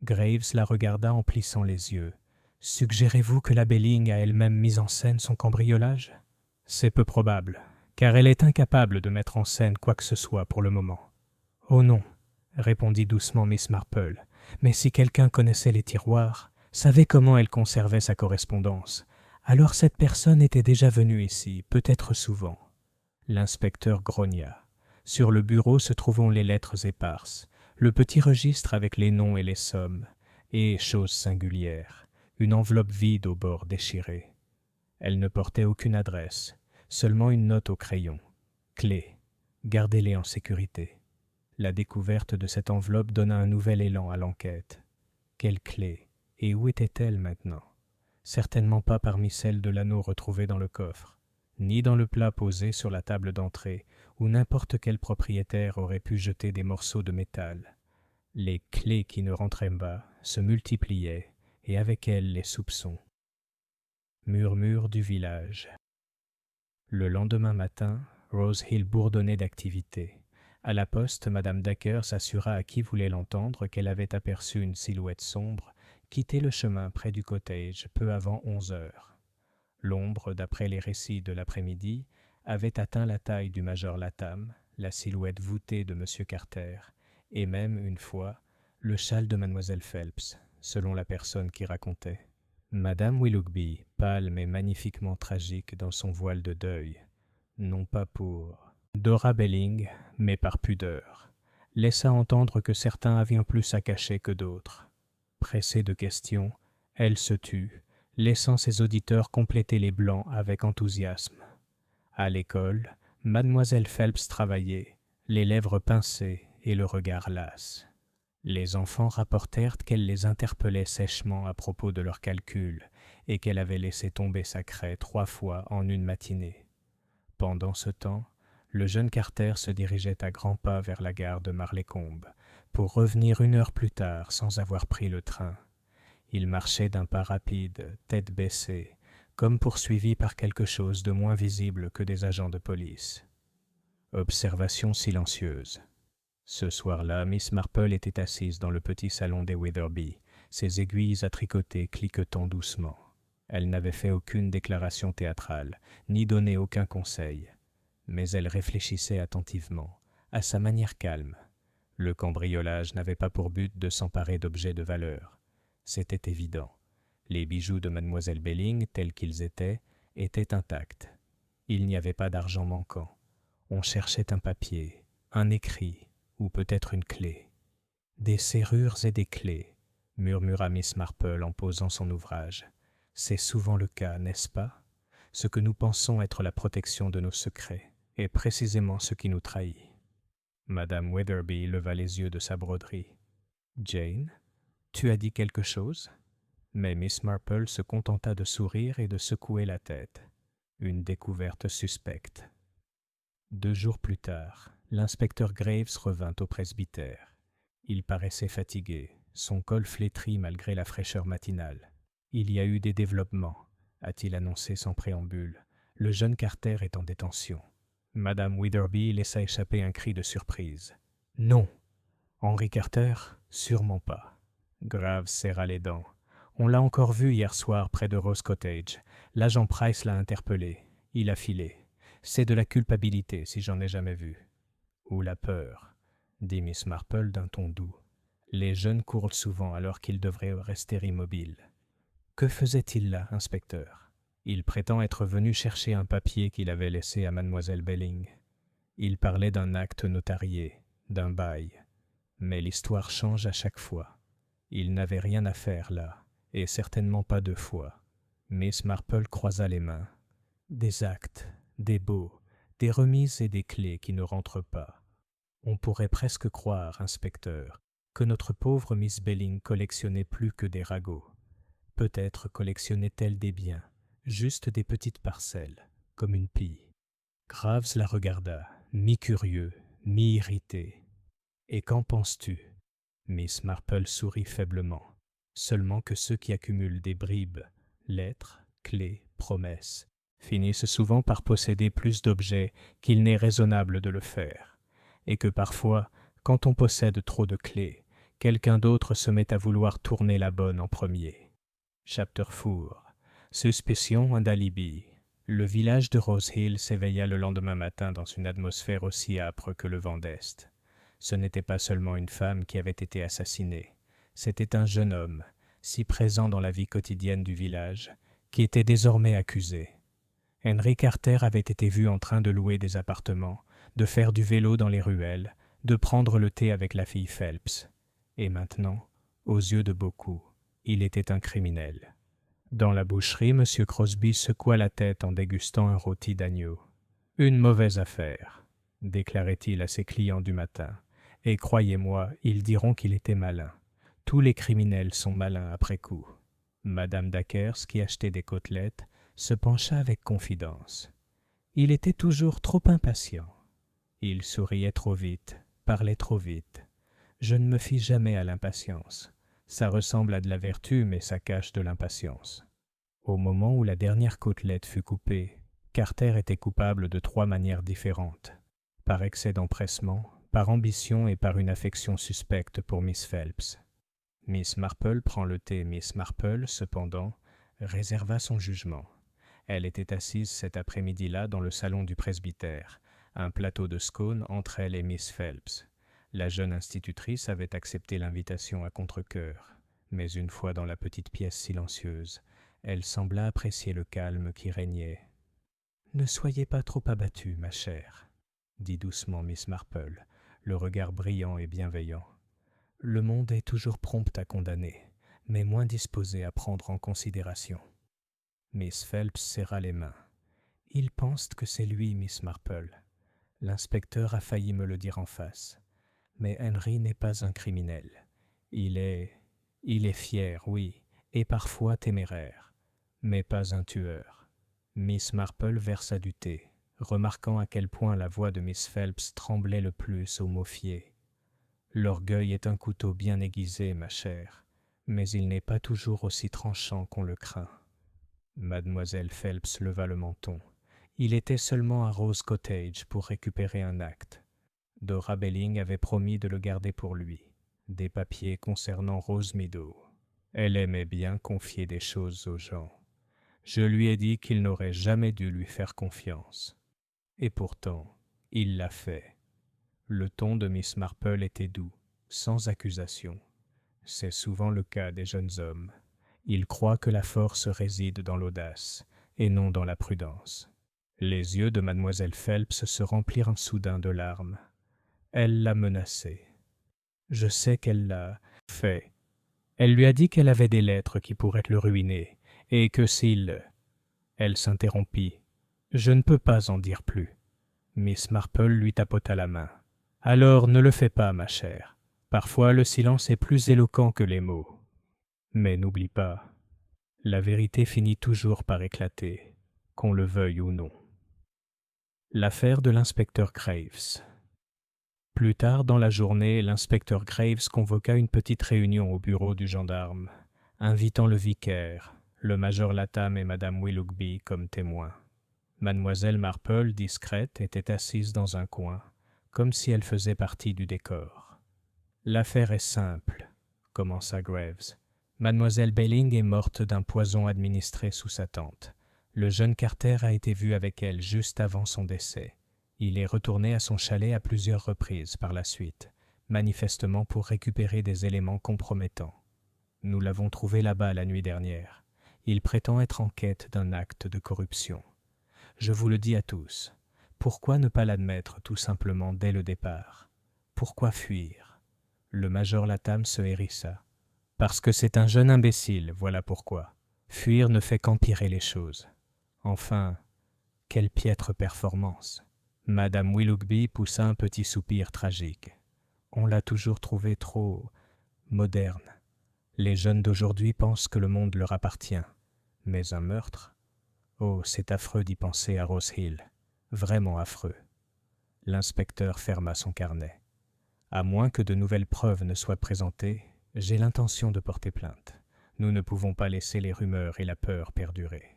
Graves la regarda en plissant les yeux. « Suggérez-vous que la Belling a elle-même mis en scène son cambriolage ? » ?»« C'est peu probable, car elle est incapable de mettre en scène quoi que ce soit pour le moment. »« Oh non, » répondit doucement Miss Marple, « mais si quelqu'un connaissait les tiroirs, savait comment elle conservait sa correspondance, alors cette personne était déjà venue ici, peut-être souvent. » L'inspecteur grogna. Sur le bureau se trouvaient les lettres éparses, le petit registre avec les noms et les sommes, et, chose singulière, une enveloppe vide au bord déchiré. Elle ne portait aucune adresse, seulement une note au crayon. Clé. Gardez-les en sécurité. La découverte de cette enveloppe donna un nouvel élan à l'enquête. Quelle clé? Et où était-elle maintenant? Certainement pas parmi celles de l'anneau retrouvé dans le coffre, ni dans le plat posé sur la table d'entrée, où n'importe quel propriétaire aurait pu jeter des morceaux de métal. Les clés qui ne rentraient pas se multipliaient, et avec elles les soupçons. Murmure du village. Le lendemain matin, Rose Hill bourdonnait d'activité. À la poste, Madame Dacre s'assura à qui voulait l'entendre qu'elle avait aperçu une silhouette sombre quitter le chemin près du cottage peu avant 11 heures. L'ombre, d'après les récits de l'après-midi, avait atteint la taille du major Latham, la silhouette voûtée de M. Carter, et même, une fois, le châle de Mademoiselle Phelps, selon la personne qui racontait. Madame Willoughby, pâle mais magnifiquement tragique dans son voile de deuil, non pas pour Dora Belling, mais par pudeur, laissa entendre que certains avaient plus à cacher que d'autres. Pressée de questions, elle se tut, laissant ses auditeurs compléter les blancs avec enthousiasme. À l'école, Mademoiselle Phelps travaillait, les lèvres pincées et le regard las. Les enfants rapportèrent qu'elle les interpellait sèchement à propos de leurs calculs et qu'elle avait laissé tomber sa craie 3 fois en une matinée. Pendant ce temps, le jeune Carter se dirigeait à grands pas vers la gare de Marleycombe pour revenir 1 heure plus tard sans avoir pris le train. Il marchait d'un pas rapide, tête baissée, comme poursuivi par quelque chose de moins visible que des agents de police. Observation silencieuse. Ce soir-là, Miss Marple était assise dans le petit salon des Witherby, ses aiguilles à tricoter cliquetant doucement. Elle n'avait fait aucune déclaration théâtrale, ni donné aucun conseil, mais elle réfléchissait attentivement, à sa manière calme. Le cambriolage n'avait pas pour but de s'emparer d'objets de valeur. C'était évident. Les bijoux de Mademoiselle Belling, tels qu'ils étaient intacts. Il n'y avait pas d'argent manquant. On cherchait un papier, un écrit, ou peut-être une clé. « Des serrures et des clés », murmura Miss Marple en posant son ouvrage. « C'est souvent le cas, n'est-ce pas? Ce que nous pensons être la protection de nos secrets est précisément ce qui nous trahit. » Madame Witherby leva les yeux de sa broderie. « Jane, tu as dit quelque chose ?» Mais Miss Marple se contenta de sourire et de secouer la tête. Une découverte suspecte. 2 jours plus tard, l'inspecteur Graves revint au presbytère. Il paraissait fatigué, son col flétri malgré la fraîcheur matinale. « Il y a eu des développements », a-t-il annoncé sans préambule. « Le jeune Carter est en détention. » Madame Witherby laissa échapper un cri de surprise. « Non ! Henry Carter ? Sûrement pas. » Graves serra les dents. « On l'a encore vu hier soir près de Rose Cottage. L'agent Price l'a interpellé. Il a filé. C'est de la culpabilité si j'en ai jamais vu. » « Ou la peur, » dit Miss Marple d'un ton doux. « Les jeunes courent souvent alors qu'ils devraient rester immobiles. » « Que faisait-il là, inspecteur ? » « Il prétend être venu chercher un papier qu'il avait laissé à Mademoiselle Belling. » Il parlait d'un acte notarié, d'un bail. Mais l'histoire change à chaque fois. Il n'avait rien à faire là, et certainement pas 2 fois. Miss Marple croisa les mains. Des actes, des baux, des remises et des clés qui ne rentrent pas. On pourrait presque croire, inspecteur, que notre pauvre Miss Belling collectionnait plus que des ragots. Peut-être collectionnait-elle des biens, juste des petites parcelles, comme une pie. Graves la regarda, mi-curieux, mi-irrité. « Et qu'en penses-tu » Miss Marple sourit faiblement. Seulement que ceux qui accumulent des bribes, lettres, clés, promesses, finissent souvent par posséder plus d'objets qu'il n'est raisonnable de le faire, et que parfois, quand on possède trop de clés, quelqu'un d'autre se met à vouloir tourner la bonne en premier. Chapter 4. Suspicion and alibi. Le village de Rose Hill s'éveilla le lendemain matin dans une atmosphère aussi âpre que le vent d'Est. Ce n'était pas seulement une femme qui avait été assassinée, c'était un jeune homme, si présent dans la vie quotidienne du village, qui était désormais accusé. Henry Carter avait été vu en train de louer des appartements, de faire du vélo dans les ruelles, de prendre le thé avec la fille Phelps. Et maintenant, aux yeux de beaucoup, il était un criminel. Dans la boucherie, M. Crosby secoua la tête en dégustant un rôti d'agneau. « Une mauvaise affaire », déclarait-il à ses clients du matin. « Et croyez-moi, ils diront qu'il était malin. Tous les criminels sont malins après coup. » Madame Dacres, qui achetait des côtelettes, se pencha avec confidence. Il était toujours trop impatient. Il souriait trop vite, parlait trop vite. Je ne me fie jamais à l'impatience. Ça ressemble à de la vertu, mais ça cache de l'impatience. Au moment où la dernière côtelette fut coupée, Carter était coupable de 3 manières différentes. Par excès d'empressement, par ambition et par une affection suspecte pour Miss Phelps. Miss Marple prend le thé. Miss Marple, cependant, réserva son jugement. Elle était assise cet après-midi-là dans le salon du presbytère, un plateau de scones entre elle et Miss Phelps. La jeune institutrice avait accepté l'invitation à contre-cœur, mais une fois dans la petite pièce silencieuse, elle sembla apprécier le calme qui régnait. « Ne soyez pas trop abattue, ma chère, » dit doucement Miss Marple, le regard brillant et bienveillant. « Le monde est toujours prompt à condamner, mais moins disposé à prendre en considération. » Miss Phelps serra les mains. « Il pense que c'est lui, Miss Marple. L'inspecteur a failli me le dire en face. Mais Henry n'est pas un criminel. Il est fier, oui, et parfois téméraire, mais pas un tueur. » Miss Marple versa du thé, remarquant à quel point la voix de Miss Phelps tremblait le plus au mot fier. « L'orgueil est un couteau bien aiguisé, ma chère, mais il n'est pas toujours aussi tranchant qu'on le craint. » Mademoiselle Phelps leva le menton. Il était seulement à Rose Cottage pour récupérer un acte. Dora Belling avait promis de le garder pour lui, des papiers concernant Rose Meadow. Elle aimait bien confier des choses aux gens. Je lui ai dit qu'il n'aurait jamais dû lui faire confiance. Et pourtant, il l'a fait. Le ton de Miss Marple était doux, sans accusation. C'est souvent le cas des jeunes hommes. Ils croient que la force réside dans l'audace, et non dans la prudence. Les yeux de mademoiselle Phelps se remplirent soudain de larmes. Elle l'a menacé. Je sais qu'elle l'a fait. Elle lui a dit qu'elle avait des lettres qui pourraient le ruiner, et que s'il... Elle s'interrompit. Je ne peux pas en dire plus. Miss Marple lui tapota la main. Alors ne le fais pas, ma chère. Parfois le silence est plus éloquent que les mots. Mais n'oublie pas, la vérité finit toujours par éclater, qu'on le veuille ou non. L'affaire de l'inspecteur Graves. Plus tard dans la journée, l'inspecteur Graves convoqua une petite réunion au bureau du gendarme, invitant le vicaire, le major Latham et madame Willoughby comme témoins. Mademoiselle Marple, discrète, était assise dans un coin, comme si elle faisait partie du décor. « L'affaire est simple, » commença Graves. « Mademoiselle Belling est morte d'un poison administré sous sa tente. Le jeune Carter a été vu avec elle juste avant son décès. Il est retourné à son chalet à plusieurs reprises par la suite, manifestement pour récupérer des éléments compromettants. Nous l'avons trouvé là-bas la nuit dernière. Il prétend être en quête d'un acte de corruption. Je vous le dis à tous, Pourquoi ne pas l'admettre tout simplement dès le départ? Pourquoi fuir? Le major Latham se hérissa. Parce que c'est un jeune imbécile, voilà pourquoi. Fuir ne fait qu'empirer les choses. Enfin, quelle piètre performance! Madame Willoughby poussa un petit soupir tragique. On l'a toujours trouvé trop moderne. Les jeunes d'aujourd'hui pensent que le monde leur appartient. Mais un meurtre? Oh, c'est affreux d'y penser à Rose Hill. Vraiment affreux. L'inspecteur ferma son carnet. À moins que de nouvelles preuves ne soient présentées, j'ai l'intention de porter plainte. Nous ne pouvons pas laisser les rumeurs et la peur perdurer.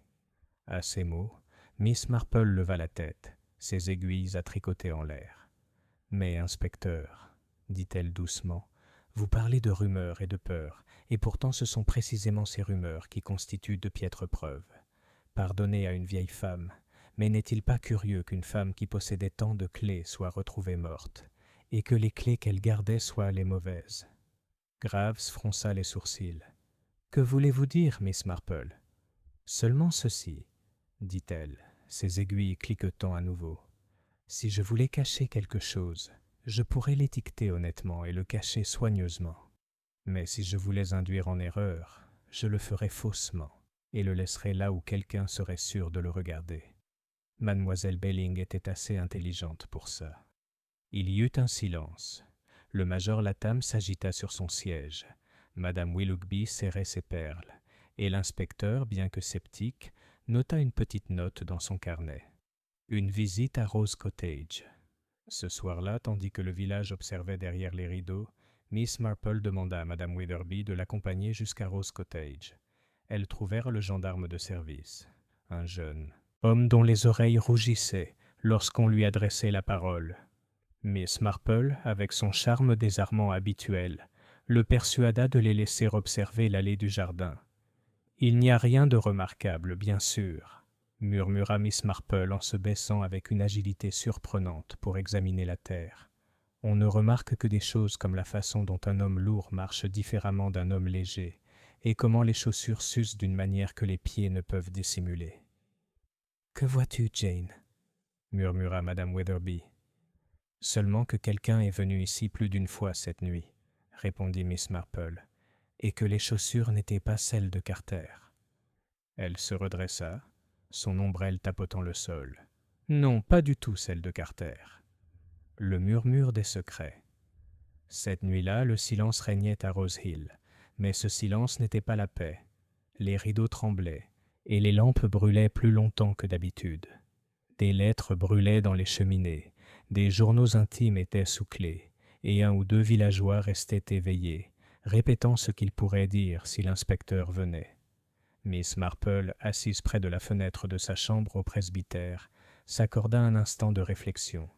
À ces mots, Miss Marple leva la tête, ses aiguilles à tricoter en l'air. Mais, inspecteur, dit-elle doucement, vous parlez de rumeurs et de peur, et pourtant ce sont précisément ces rumeurs qui constituent de piètres preuves. Pardonnez à une vieille femme, mais n'est-il pas curieux qu'une femme qui possédait tant de clés soit retrouvée morte, et que les clés qu'elle gardait soient les mauvaises? Graves fronça les sourcils. Que voulez-vous dire, Miss Marple? Seulement ceci, dit-elle, ses aiguilles cliquetant à nouveau. Si je voulais cacher quelque chose, je pourrais l'étiqueter honnêtement et le cacher soigneusement. Mais si je voulais induire en erreur, je le ferais faussement et le laisserais là où quelqu'un serait sûr de le regarder. Mademoiselle Belling était assez intelligente pour ça. Il y eut un silence. Le major Latham s'agita sur son siège. Madame Willoughby serrait ses perles, et l'inspecteur, bien que sceptique, nota une petite note dans son carnet. Une visite à Rose Cottage. Ce soir-là, tandis que le village observait derrière les rideaux, Miss Marple demanda à Madame Witherby de l'accompagner jusqu'à Rose Cottage. Elles trouvèrent le gendarme de service, un jeune homme dont les oreilles rougissaient lorsqu'on lui adressait la parole. Miss Marple, avec son charme désarmant habituel, le persuada de les laisser observer l'allée du jardin. « Il n'y a rien de remarquable, bien sûr, » murmura Miss Marple en se baissant avec une agilité surprenante pour examiner la terre. « On ne remarque que des choses comme la façon dont un homme lourd marche différemment d'un homme léger, et comment les chaussures s'usent d'une manière que les pieds ne peuvent dissimuler. »« Que vois-tu, Jane ?» murmura Madame Witherby. « Seulement que quelqu'un est venu ici plus d'une fois cette nuit, » répondit Miss Marple, « et que les chaussures n'étaient pas celles de Carter. » Elle se redressa, son ombrelle tapotant le sol. « Non, pas du tout celles de Carter. » Le murmure des secrets. Cette nuit-là, le silence régnait à Rose Hill, mais ce silence n'était pas la paix. Les rideaux tremblaient, et les lampes brûlaient plus longtemps que d'habitude. Des lettres brûlaient dans les cheminées, des journaux intimes étaient sous clé, et un ou deux villageois restaient éveillés, répétant ce qu'ils pourraient dire si l'inspecteur venait. Miss Marple, assise près de la fenêtre de sa chambre au presbytère, s'accorda un instant de réflexion.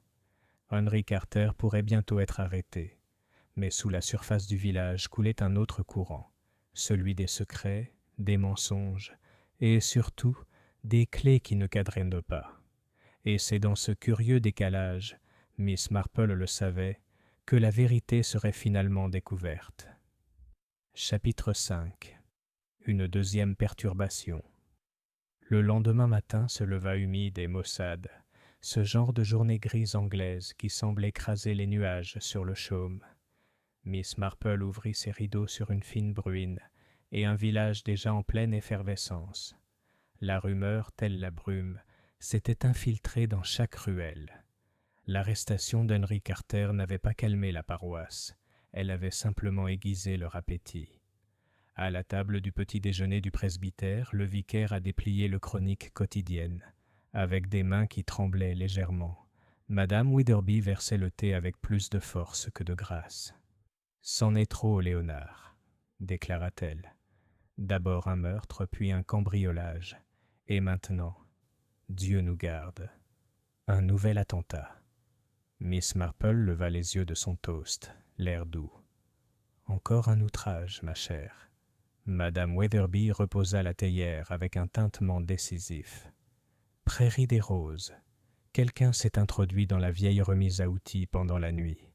Henry Carter pourrait bientôt être arrêté, mais sous la surface du village coulait un autre courant, celui des secrets, des mensonges, et surtout des clés qui ne cadraient pas. Et c'est dans ce curieux décalage, Miss Marple le savait, que la vérité serait finalement découverte. Chapitre 5. Une deuxième perturbation. Le lendemain matin se leva humide et maussade, ce genre de journée grise anglaise qui semble écraser les nuages sur le chaume. Miss Marple ouvrit ses rideaux sur une fine bruine, et un village déjà en pleine effervescence. La rumeur, telle la brume, s'était infiltrée dans chaque ruelle. L'arrestation d'Henry Carter n'avait pas calmé la paroisse, elle avait simplement aiguisé leur appétit. À la table du petit déjeuner du presbytère, le vicaire a déplié le chronique quotidienne, avec des mains qui tremblaient légèrement. Madame Witherby versait le thé avec plus de force que de grâce. « C'en est trop, Léonard, » déclara-t-elle. « D'abord un meurtre, puis un cambriolage, et maintenant, Dieu nous garde, un nouvel attentat. » Miss Marple leva les yeux de son toast, l'air doux. « Encore un outrage, ma chère. » Madame Witherby reposa la théière avec un tintement décisif. « Prairie des roses. Quelqu'un s'est introduit dans la vieille remise à outils pendant la nuit.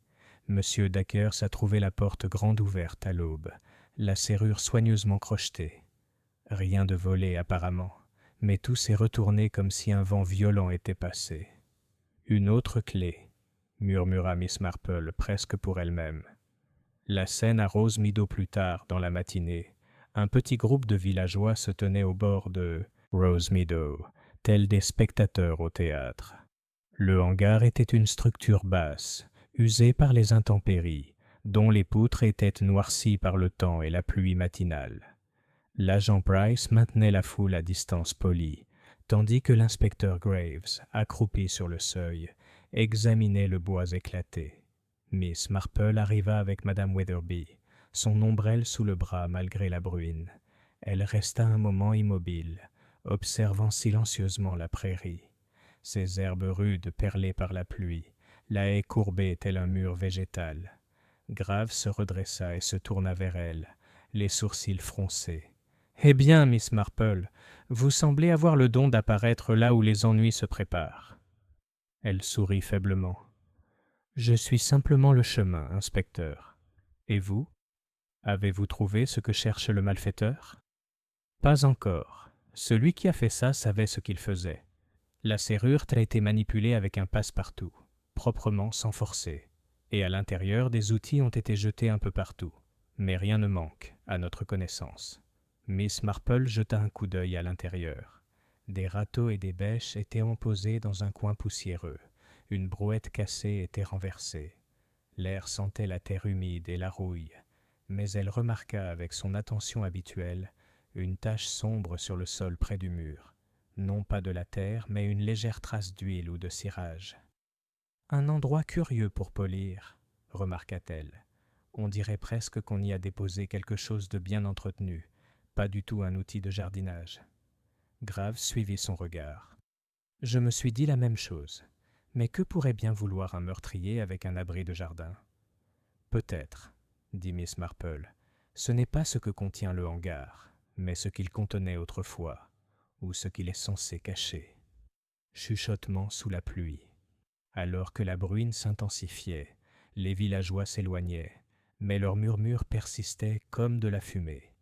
Monsieur Dacres a trouvé la porte grande ouverte à l'aube, la serrure soigneusement crochetée. Rien de volé apparemment, mais tout s'est retourné comme si un vent violent était passé. Une autre clé, murmura Miss Marple presque pour elle-même. La scène à Rose Meadow plus tard, dans la matinée. Un petit groupe de villageois se tenait au bord de Rose Meadow, tels des spectateurs au théâtre. Le hangar était une structure basse, usée par les intempéries, dont les poutres étaient noircies par le temps et la pluie matinale. L'agent Price maintenait la foule à distance polie, tandis que l'inspecteur Graves, accroupi sur le seuil, examinait le bois éclaté. Miss Marple arriva avec Madame Weatherby, son ombrelle sous le bras malgré la bruine. Elle resta un moment immobile, observant silencieusement la prairie. Ses herbes rudes perlées par la pluie, la haie courbée tel un mur végétal. Graves se redressa et se tourna vers elle, les sourcils froncés. « Eh bien, Miss Marple, vous semblez avoir le don d'apparaître là où les ennuis se préparent. » Elle sourit faiblement. « Je suis simplement le chemin, inspecteur. Et vous? Avez-vous trouvé ce que cherche le malfaiteur? » Pas encore. Celui qui a fait ça savait ce qu'il faisait. La serrure a été manipulée avec un passe-partout, proprement sans forcer, et à l'intérieur des outils ont été jetés un peu partout. Mais rien ne manque, à notre connaissance. Miss Marple jeta un coup d'œil à l'intérieur. Des râteaux et des bêches étaient emposés dans un coin poussiéreux. Une brouette cassée était renversée. L'air sentait la terre humide et la rouille, mais elle remarqua avec son attention habituelle une tache sombre sur le sol près du mur. Non pas de la terre, mais une légère trace d'huile ou de cirage. « Un endroit curieux pour polir, » remarqua-t-elle. « On dirait presque qu'on y a déposé quelque chose de bien entretenu, pas du tout un outil de jardinage. » Graves suivit son regard. « Je me suis dit la même chose. Mais que pourrait bien vouloir un meurtrier avec un abri de jardin? »« Peut-être, » dit Miss Marple. « Ce n'est pas ce que contient le hangar, mais ce qu'il contenait autrefois, ou ce qu'il est censé cacher. » Chuchotement sous la pluie. Alors que la bruine s'intensifiait, les villageois s'éloignaient, mais leur murmure persistait comme de la fumée.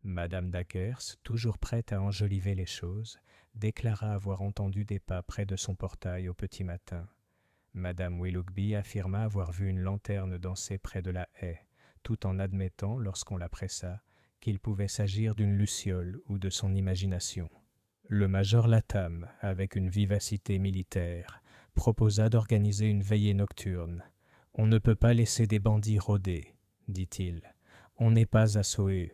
Madame Dacres, toujours prête à enjoliver les choses, déclara avoir entendu des pas près de son portail au petit matin. Madame Willoughby affirma avoir vu une lanterne danser près de la haie, tout en admettant, lorsqu'on la pressa, qu'il pouvait s'agir d'une luciole ou de son imagination. Le major Latham, avec une vivacité militaire, proposa d'organiser une veillée nocturne. « On ne peut pas laisser des bandits rôder, » dit-il. « On n'est pas à Soho. »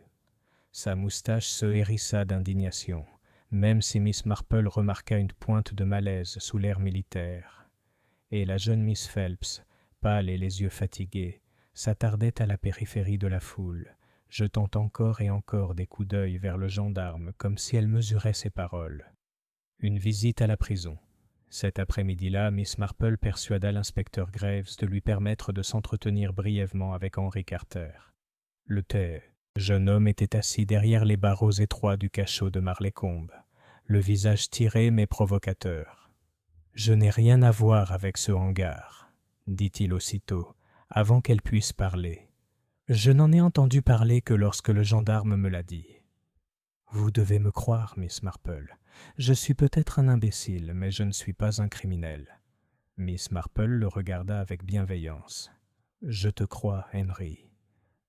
Sa moustache se hérissa d'indignation, même si Miss Marple remarqua une pointe de malaise sous l'air militaire. Et la jeune Miss Phelps, pâle et les yeux fatigués, s'attardait à la périphérie de la foule, jetant encore et encore des coups d'œil vers le gendarme comme si elle mesurait ses paroles. Une visite à la prison. Cet après-midi-là, Miss Marple persuada l'inspecteur Graves de lui permettre de s'entretenir brièvement avec Henry Carter. Le jeune homme était assis derrière les barreaux étroits du cachot de Marleycombe, le visage tiré mais provocateur. « Je n'ai rien à voir avec ce hangar, » dit-il aussitôt, avant qu'elle puisse parler. « Je n'en ai entendu parler que lorsque le gendarme me l'a dit. » Vous devez me croire, Miss Marple. Je suis peut-être un imbécile, mais je ne suis pas un criminel. Miss Marple le regarda avec bienveillance. « Je te crois, Henry.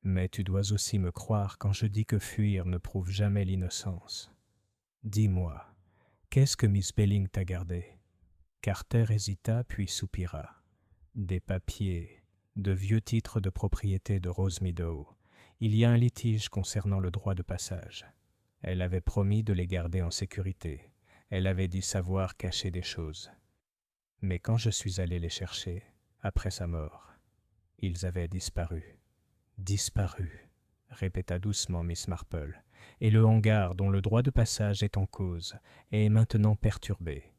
Mais tu dois aussi me croire quand je dis que fuir ne prouve jamais l'innocence. Dis-moi, qu'est-ce que Miss Belling t'a gardé ?» Carter hésita puis soupira. « Des papiers, de vieux titres de propriété de Rose Meadow. Il y a un litige concernant le droit de passage. Elle avait promis de les garder en sécurité. Elle avait dit savoir cacher des choses. Mais quand je suis allé les chercher, après sa mort, ils avaient disparu. » « Disparu, » répéta doucement Miss Marple, « et le hangar dont le droit de passage est en cause est maintenant perturbé.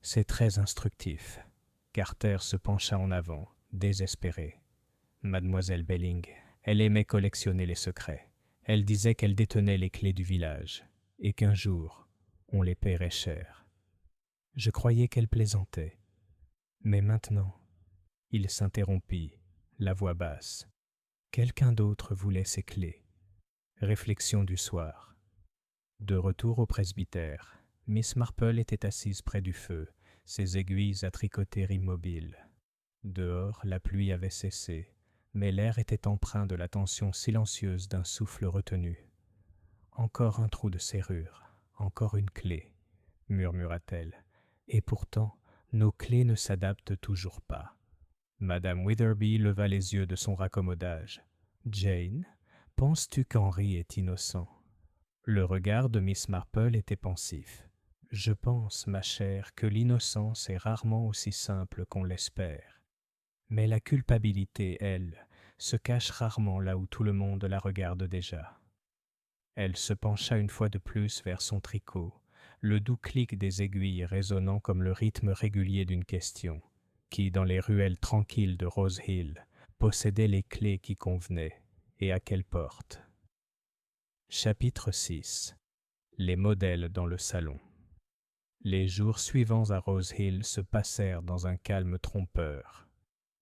C'est très instructif. » Carter se pencha en avant, désespéré. Mademoiselle Belling, elle aimait collectionner les secrets. Elle disait qu'elle détenait les clés du village, et qu'un jour, on les paierait cher. Je croyais qu'elle plaisantait. Mais maintenant, il s'interrompit, la voix basse. Quelqu'un d'autre voulait ces clés. Réflexion du soir. De retour au presbytère, Miss Marple était assise près du feu, ses aiguilles à tricoter immobiles. Dehors, la pluie avait cessé, mais l'air était empreint de la tension silencieuse d'un souffle retenu. « Encore un trou de serrure, encore une clé, » murmura-t-elle. « Et pourtant, nos clés ne s'adaptent toujours pas. » Madame Witherby leva les yeux de son raccommodage. « Jane, penses-tu qu'Henry est innocent ?» Le regard de Miss Marple était pensif. « Je pense, ma chère, que l'innocence est rarement aussi simple qu'on l'espère. Mais la culpabilité, elle, se cache rarement là où tout le monde la regarde déjà. » Elle se pencha une fois de plus vers son tricot, le doux clic des aiguilles résonnant comme le rythme régulier d'une question, qui, dans les ruelles tranquilles de Rose Hill, possédait les clés qui convenaient, et à quelle porte. Chapitre 6. Les modèles dans le salon. Les jours suivants à Rose Hill se passèrent dans un calme trompeur.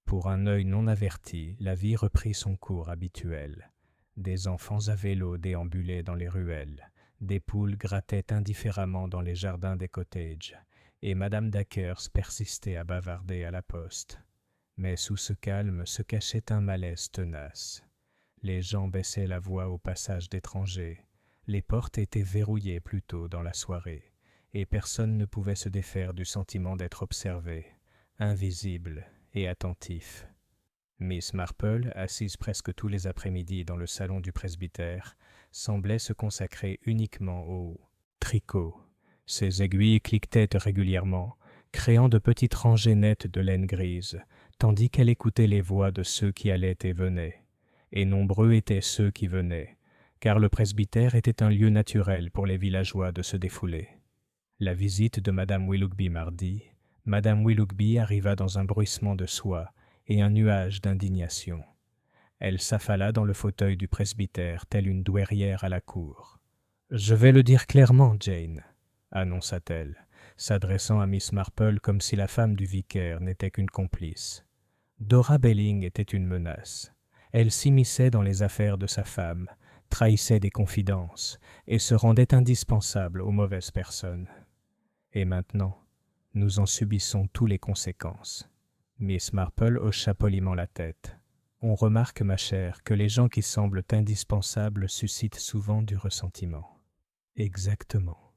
Pour un œil non averti, la vie reprit son cours habituel. Des enfants à vélo déambulaient dans les ruelles, des poules grattaient indifféremment dans les jardins des cottages, et Madame Dacres persistait à bavarder à la poste. Mais sous ce calme se cachait un malaise tenace. Les gens baissaient la voix au passage d'étrangers, les portes étaient verrouillées plus tôt dans la soirée, et personne ne pouvait se défaire du sentiment d'être observé, invisible et attentif. Miss Marple, assise presque tous les après-midi dans le salon du presbytère, semblait se consacrer uniquement au tricot. Ses aiguilles cliquetaient régulièrement, créant de petites rangées nettes de laine grise, tandis qu'elle écoutait les voix de ceux qui allaient et venaient. Et nombreux étaient ceux qui venaient, car le presbytère était un lieu naturel pour les villageois de se défouler. La visite de Madame Willoughby mardi, Madame Willoughby arriva dans un bruissement de soie et un nuage d'indignation. Elle s'affala dans le fauteuil du presbytère, telle une douairière à la cour. « Je vais le dire clairement, Jane, » annonça-t-elle, s'adressant à Miss Marple comme si la femme du vicaire n'était qu'une complice. Dora Belling était une menace. Elle s'immisçait dans les affaires de sa femme, trahissait des confidences et se rendait indispensable aux mauvaises personnes. Et maintenant, nous en subissons toutes les conséquences. Miss Marple hocha poliment la tête. On remarque, ma chère, que les gens qui semblent indispensables suscitent souvent du ressentiment. Exactement.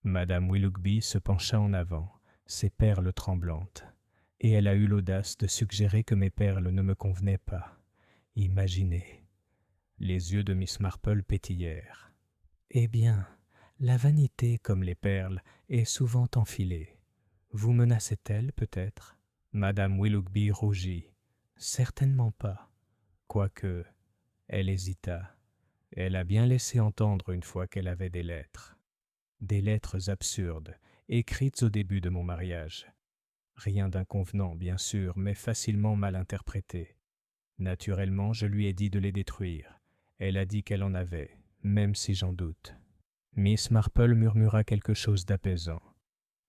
Madame Willoughby se pencha en avant, ses perles tremblantes, et elle a eu l'audace de suggérer que mes perles ne me convenaient pas. Imaginez. Les yeux de Miss Marple pétillèrent. Eh bien, la vanité, comme les perles, est souvent enfilée. Vous menacez-t-elle, peut-être ? Madame Willoughby rougit. Certainement pas. Quoique, elle hésita. Elle a bien laissé entendre une fois qu'elle avait des lettres. Des lettres absurdes, écrites au début de mon mariage. Rien d'inconvenant, bien sûr, mais facilement mal interprétées. Naturellement, je lui ai dit de les détruire. Elle a dit qu'elle en avait, même si j'en doute. Miss Marple murmura quelque chose d'apaisant.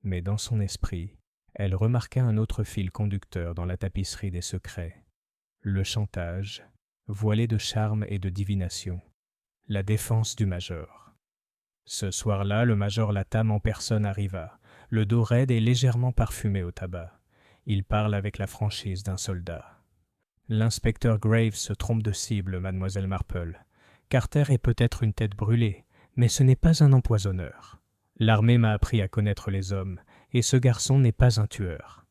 Mais dans son esprit, elle remarqua un autre fil conducteur dans la tapisserie des secrets. Le chantage, voilé de charme et de divination. La défense du major. Ce soir-là, le major Latham en personne arriva, le dos raide et légèrement parfumé au tabac. Il parle avec la franchise d'un soldat. L'inspecteur Graves se trompe de cible, mademoiselle Marple. Carter est peut-être une tête brûlée, mais ce n'est pas un empoisonneur. L'armée m'a appris à connaître les hommes, et ce garçon n'est pas un tueur.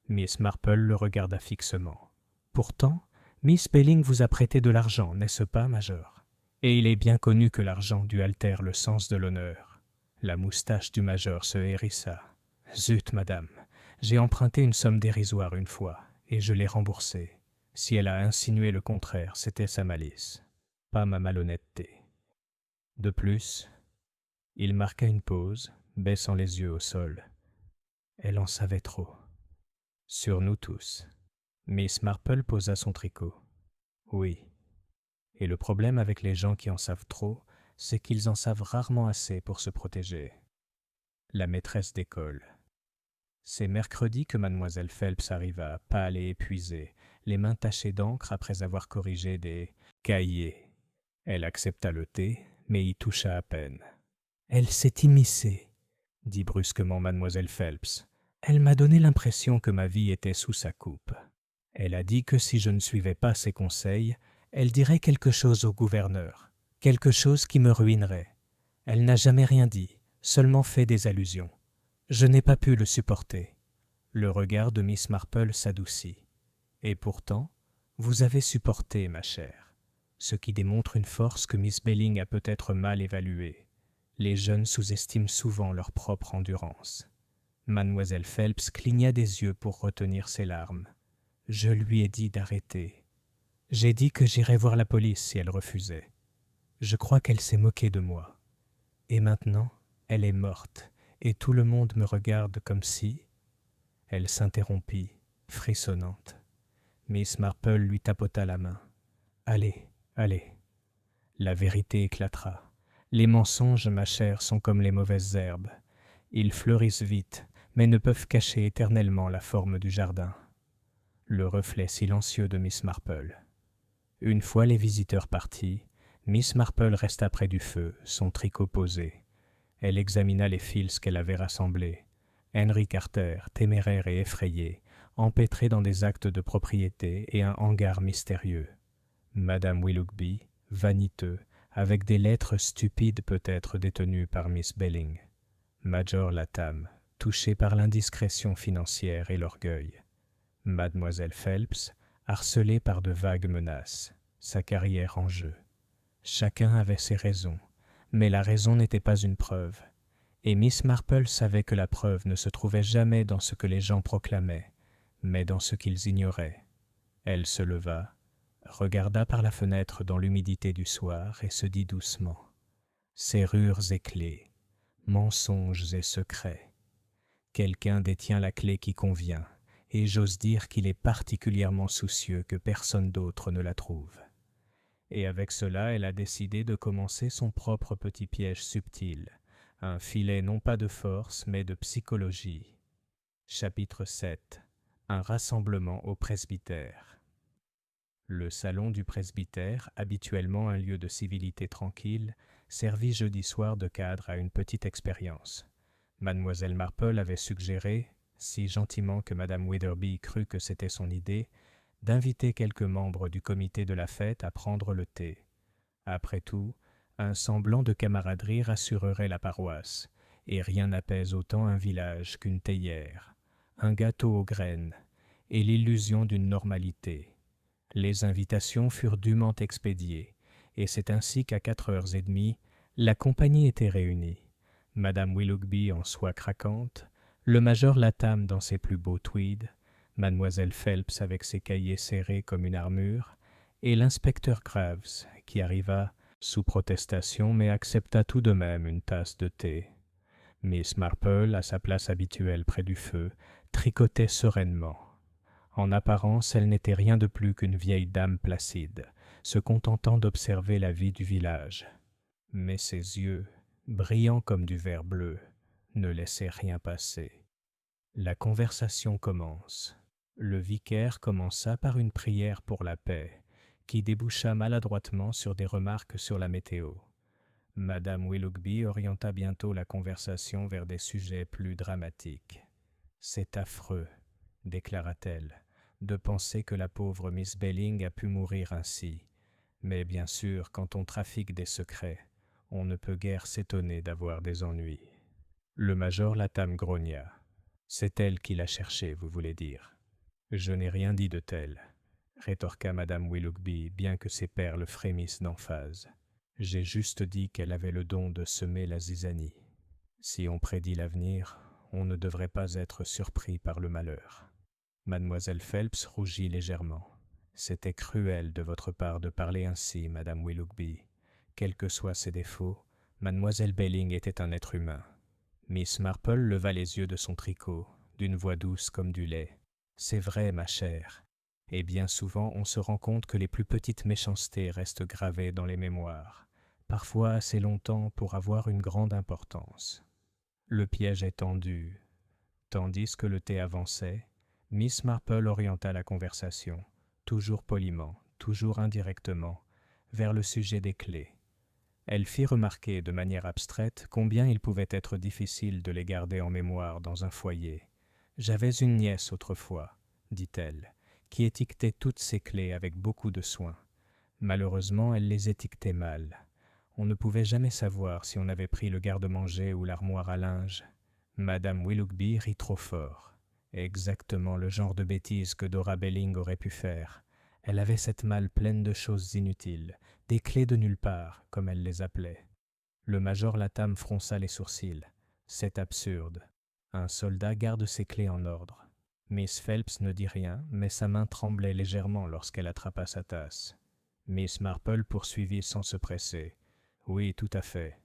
Miss Marple le regarda fixement. Pourtant, Miss Belling vous a prêté de l'argent, n'est-ce pas, major ? Et il est bien connu que l'argent dut altérer le sens de l'honneur. La moustache du major se hérissa. Zut, madame, j'ai emprunté une somme dérisoire une fois, et je l'ai remboursée. Si elle a insinué le contraire, c'était sa malice, pas ma malhonnêteté. De plus, il marqua une pause, baissant les yeux au sol. Elle en savait trop. Sur nous tous. Miss Marple posa son tricot. Oui. Et le problème avec les gens qui en savent trop, c'est qu'ils en savent rarement assez pour se protéger. La maîtresse d'école. C'est mercredi que mademoiselle Phelps arriva, pâle et épuisée, les mains tachées d'encre après avoir corrigé des cahiers. Elle accepta le thé, mais y toucha à peine. « Elle s'est immiscée, » dit brusquement mademoiselle Phelps. « Elle m'a donné l'impression que ma vie était sous sa coupe. Elle a dit que si je ne suivais pas ses conseils, elle dirait quelque chose au gouverneur, quelque chose qui me ruinerait. Elle n'a jamais rien dit, seulement fait des allusions. Je n'ai pas pu le supporter. Le regard de Miss Marple s'adoucit. Et pourtant, vous avez supporté, ma chère, ce qui démontre une force que Miss Belling a peut-être mal évaluée. Les jeunes sous-estiment souvent leur propre endurance. Mademoiselle Phelps cligna des yeux pour retenir ses larmes. Je lui ai dit d'arrêter. J'ai dit que j'irais voir la police si elle refusait. Je crois qu'elle s'est moquée de moi. Et maintenant, elle est morte, et tout le monde me regarde comme si... Elle s'interrompit, frissonnante. Miss Marple lui tapota la main. « Allez, allez. » La vérité éclatera. Les mensonges, ma chère, sont comme les mauvaises herbes. Ils fleurissent vite, mais ne peuvent cacher éternellement la forme du jardin. Le reflet silencieux de Miss Marple. Une fois les visiteurs partis, Miss Marple resta près du feu, son tricot posé. Elle examina les fils qu'elle avait rassemblés. Henry Carter, téméraire et effrayé, empêtré dans des actes de propriété et un hangar mystérieux. Madame Willoughby, vaniteux, avec des lettres stupides peut-être détenues par Miss Belling. Major Latham, touché par l'indiscrétion financière et l'orgueil. Mademoiselle Phelps, harcelée par de vagues menaces, sa carrière en jeu. Chacun avait ses raisons, mais la raison n'était pas une preuve. Et Miss Marple savait que la preuve ne se trouvait jamais dans ce que les gens proclamaient, mais dans ce qu'ils ignoraient. Elle se leva, regarda par la fenêtre dans l'humidité du soir et se dit doucement « Serrures et clés, mensonges et secrets. Quelqu'un détient la clé qui convient, et j'ose dire qu'il est particulièrement soucieux que personne d'autre ne la trouve. » Et avec cela, elle a décidé de commencer son propre petit piège subtil, un filet non pas de force, mais de psychologie. Chapitre 7. Un rassemblement au presbytère. Le salon du presbytère, habituellement un lieu de civilité tranquille, servit jeudi soir de cadre à une petite expérience. Mademoiselle Marple avait suggéré, si gentiment que Madame Witherby crut que c'était son idée, d'inviter quelques membres du comité de la fête à prendre le thé. Après tout, un semblant de camaraderie rassurerait la paroisse, et rien n'apaise autant un village qu'une théière, un gâteau aux graines, et l'illusion d'une normalité. Les invitations furent dûment expédiées, et c'est ainsi qu'à 4h30, la compagnie était réunie. Madame Willoughby en soie craquante, le major Latham dans ses plus beaux tweeds, Mademoiselle Phelps avec ses cahiers serrés comme une armure, et l'inspecteur Graves, qui arriva sous protestation mais accepta tout de même une tasse de thé. Miss Marple, à sa place habituelle près du feu, tricotait sereinement. En apparence, elle n'était rien de plus qu'une vieille dame placide, se contentant d'observer la vie du village. Mais ses yeux, brillants comme du verre bleu, ne laissaient rien passer. La conversation commence. Le vicaire commença par une prière pour la paix, qui déboucha maladroitement sur des remarques sur la météo. Madame Willoughby orienta bientôt la conversation vers des sujets plus dramatiques. « C'est affreux, » déclara-t-elle, « de penser que la pauvre Miss Belling a pu mourir ainsi. Mais bien sûr, quand on trafique des secrets, on ne peut guère s'étonner d'avoir des ennuis. » Le major Latham grogna. « C'est elle qui l'a cherché, vous voulez dire. » « Je n'ai rien dit de tel, » rétorqua Madame Willoughby, bien que ses perles frémissent d'emphase. « J'ai juste dit qu'elle avait le don de semer la zizanie. Si on prédit l'avenir, on ne devrait pas être surpris par le malheur. » Mademoiselle Phelps rougit légèrement. « C'était cruel de votre part de parler ainsi, Madame Willoughby. Quels que soient ses défauts, Mademoiselle Belling était un être humain. » Miss Marple leva les yeux de son tricot, d'une voix douce comme du lait. « C'est vrai, ma chère. Et bien souvent, on se rend compte que les plus petites méchancetés restent gravées dans les mémoires, parfois assez longtemps pour avoir une grande importance. » Le piège est tendu. Tandis que le thé avançait, Miss Marple orienta la conversation, toujours poliment, toujours indirectement, vers le sujet des clés. Elle fit remarquer de manière abstraite combien il pouvait être difficile de les garder en mémoire dans un foyer, J'avais une nièce autrefois, dit-elle, qui étiquetait toutes ses clés avec beaucoup de soin. Malheureusement, elle les étiquetait mal. On ne pouvait jamais savoir si on avait pris le garde-manger ou l'armoire à linge. Madame Willoughby rit trop fort. Exactement le genre de bêtises que Dora Belling aurait pu faire. Elle avait cette malle pleine de choses inutiles, des clés de nulle part, comme elle les appelait. Le major Latham fronça les sourcils. C'est absurde. Un soldat garde ses clés en ordre. Miss Phelps ne dit rien, mais sa main tremblait légèrement lorsqu'elle attrapa sa tasse. Miss Marple poursuivit sans se presser. « Oui, tout à fait.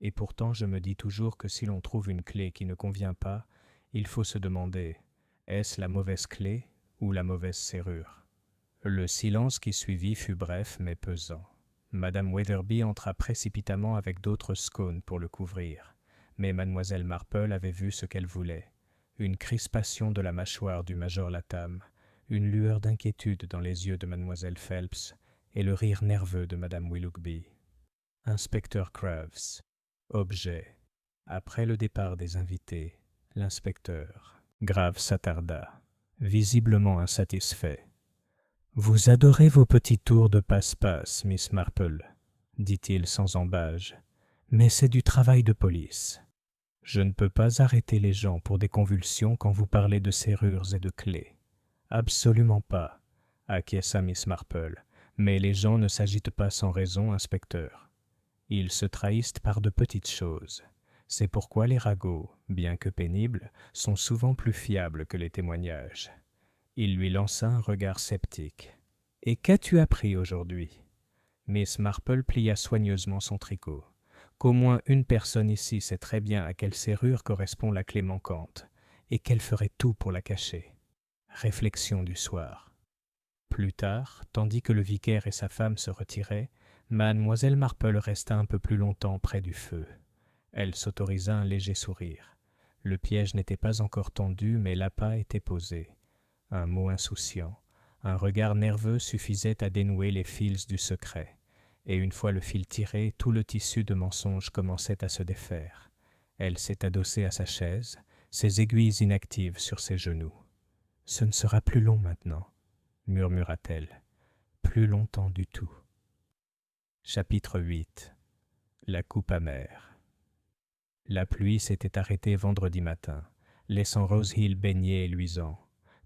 Et pourtant je me dis toujours que si l'on trouve une clé qui ne convient pas, il faut se demander, est-ce la mauvaise clé ou la mauvaise serrure ?» Le silence qui suivit fut bref mais pesant. Madame Weatherby entra précipitamment avec d'autres scones pour le couvrir. Mais mademoiselle Marple avait vu ce qu'elle voulait. Une crispation de la mâchoire du major Latham, une lueur d'inquiétude dans les yeux de mademoiselle Phelps et le rire nerveux de madame Willoughby. Inspecteur Crafts. Objet. Après le départ des invités, l'inspecteur Grave s'attarda, visiblement insatisfait. « Vous adorez vos petits tours de passe-passe, Miss Marple, dit-il sans embâge, mais c'est du travail de police. Je ne peux pas arrêter les gens pour des convulsions quand vous parlez de serrures et de clés. Absolument pas, acquiesça Miss Marple, mais les gens ne s'agitent pas sans raison, inspecteur. Ils se trahissent par de petites choses. C'est pourquoi les ragots, bien que pénibles, sont souvent plus fiables que les témoignages. » Il lui lança un regard sceptique. « Et qu'as-tu appris aujourd'hui ?» Miss Marple plia soigneusement son tricot. « Qu'au moins une personne ici sait très bien à quelle serrure correspond la clé manquante, et qu'elle ferait tout pour la cacher. » Réflexion du soir. Plus tard, tandis que le vicaire et sa femme se retiraient, mademoiselle Marple resta un peu plus longtemps près du feu. Elle s'autorisa un léger sourire. Le piège n'était pas encore tendu, mais l'appât était posé. Un mot insouciant, un regard nerveux suffisaient à dénouer les fils du secret, et une fois le fil tiré, tout le tissu de mensonge commençait à se défaire. Elle s'est adossée à sa chaise, ses aiguilles inactives sur ses genoux. « Ce ne sera plus long maintenant, » murmura-t-elle. « Plus longtemps du tout. » Chapitre 8. La coupe amère. La pluie s'était arrêtée vendredi matin, laissant Rose Hill baigné et luisant,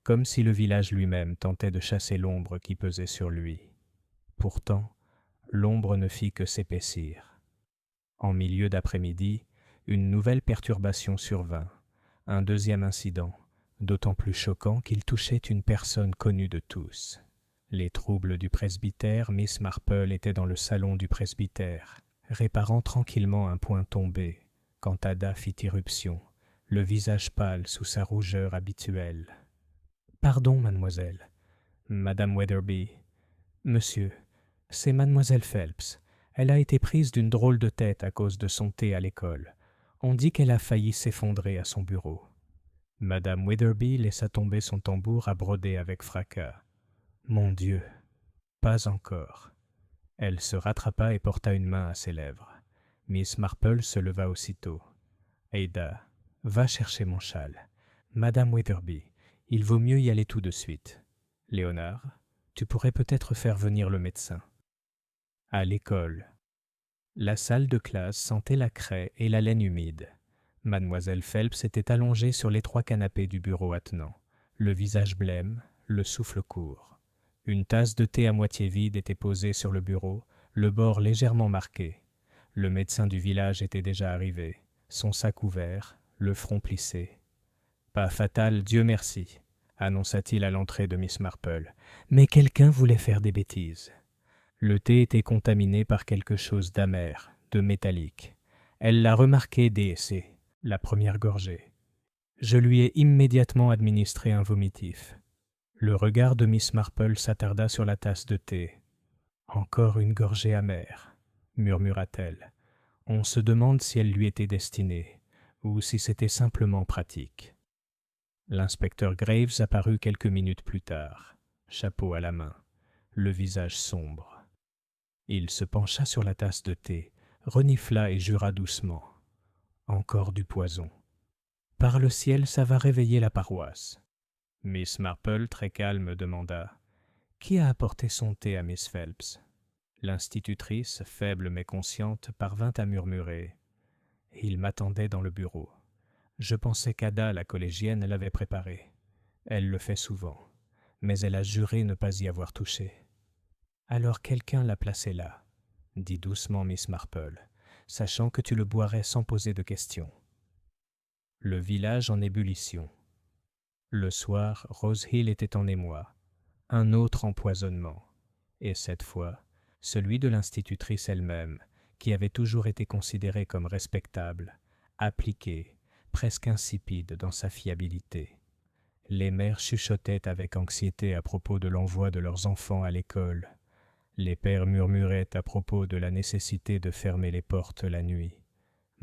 comme si le village lui-même tentait de chasser l'ombre qui pesait sur lui. Pourtant, l'ombre ne fit que s'épaissir. En milieu d'après-midi, une nouvelle perturbation survint, un deuxième incident, d'autant plus choquant qu'il touchait une personne connue de tous. Les troubles du presbytère, Miss Marple était dans le salon du presbytère, réparant tranquillement un point tombé, quand Ada fit irruption, le visage pâle sous sa rougeur habituelle. « Pardon, mademoiselle. »« Madame Weatherby. »« Monsieur, c'est mademoiselle Phelps. Elle a été prise d'une drôle de tête à cause de son thé à l'école. On dit qu'elle a failli s'effondrer à son bureau. » Madame Weatherby laissa tomber son tambour à broder avec fracas. « Mon Dieu, pas encore. » Elle se rattrapa et porta une main à ses lèvres. Miss Marple se leva aussitôt. « Ada, va chercher mon châle. Madame Weatherby, il vaut mieux y aller tout de suite. Léonard, tu pourrais peut-être faire venir le médecin. » À l'école. La salle de classe sentait la craie et la laine humide. Mademoiselle Phelps était allongée sur l'étroit canapé du bureau attenant, le visage blême, le souffle court. Une tasse de thé à moitié vide était posée sur le bureau, le bord légèrement marqué. Le médecin du village était déjà arrivé, son sac ouvert, le front plissé. « Pas fatal, Dieu merci », annonça-t-il à l'entrée de Miss Marple, mais quelqu'un voulait faire des bêtises. Le thé était contaminé par quelque chose d'amer, de métallique. Elle l'a remarqué dès la première gorgée. Je lui ai immédiatement administré un vomitif. Le regard de Miss Marple s'attarda sur la tasse de thé. « Encore une gorgée amère, » murmura-t-elle. On se demande si elle lui était destinée, ou si c'était simplement pratique. L'inspecteur Graves apparut quelques minutes plus tard, chapeau à la main, le visage sombre. Il se pencha sur la tasse de thé, renifla et jura doucement. Encore du poison. Par le ciel, ça va réveiller la paroisse. Miss Marple, très calme, demanda « Qui a apporté son thé à Miss Phelps ?» L'institutrice, faible mais consciente, parvint à murmurer « Il m'attendait dans le bureau. Je pensais qu'Ada, la collégienne, l'avait préparé. Elle le fait souvent, mais elle a juré ne pas y avoir touché. » « Alors quelqu'un l'a placé là, » dit doucement Miss Marple, sachant que tu le boirais sans poser de questions. Le village en ébullition. Le soir, Rose Hill était en émoi. Un autre empoisonnement. Et cette fois, celui de l'institutrice elle-même, qui avait toujours été considérée comme respectable, appliquée, presque insipide dans sa fiabilité. Les mères chuchotaient avec anxiété à propos de l'envoi de leurs enfants à l'école. Les pères murmuraient à propos de la nécessité de fermer les portes la nuit.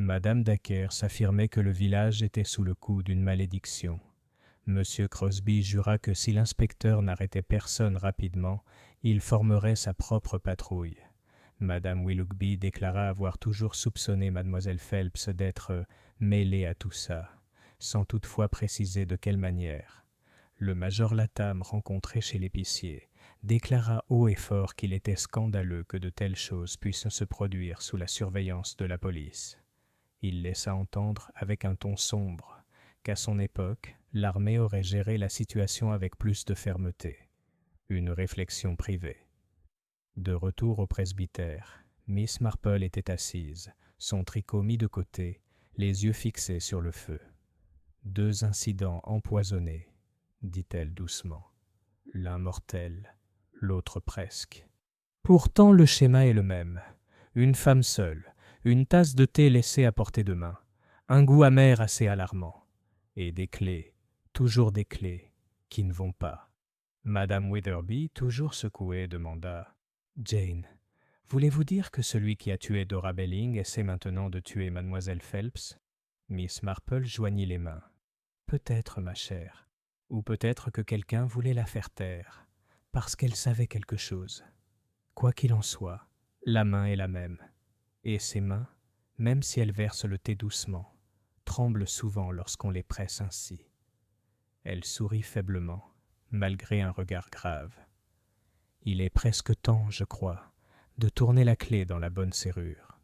Madame Dacres affirmait que le village était sous le coup d'une malédiction. Monsieur Crosby jura que si l'inspecteur n'arrêtait personne rapidement, il formerait sa propre patrouille. Madame Willoughby déclara avoir toujours soupçonné mademoiselle Phelps d'être mêlée à tout ça, sans toutefois préciser de quelle manière. Le major Latham, rencontré chez l'épicier, déclara haut et fort qu'il était scandaleux que de telles choses puissent se produire sous la surveillance de la police. Il laissa entendre avec un ton sombre qu'à son époque, l'armée aurait géré la situation avec plus de fermeté. Une réflexion privée. De retour au presbytère, Miss Marple était assise, son tricot mis de côté, les yeux fixés sur le feu. « 2 incidents empoisonnés, » dit-elle doucement. « L'un mortel, l'autre presque. Pourtant le schéma est le même. Une femme seule, une tasse de thé laissée à portée de main, un goût amer assez alarmant, et des clés, toujours des clés, qui ne vont pas. » Madame Witherby, toujours secouée, demanda « Jane, voulez-vous dire que celui qui a tué Dora Belling essaie maintenant de tuer mademoiselle Phelps ?» Miss Marple joignit les mains. « Peut-être, ma chère, ou peut-être que quelqu'un voulait la faire taire, parce qu'elle savait quelque chose. Quoi qu'il en soit, la main est la même, et ces mains, même si elles versent le thé doucement, tremblent souvent lorsqu'on les presse ainsi. » Elle sourit faiblement, malgré un regard grave. « Il est presque temps, je crois, de tourner la clé dans la bonne serrure. »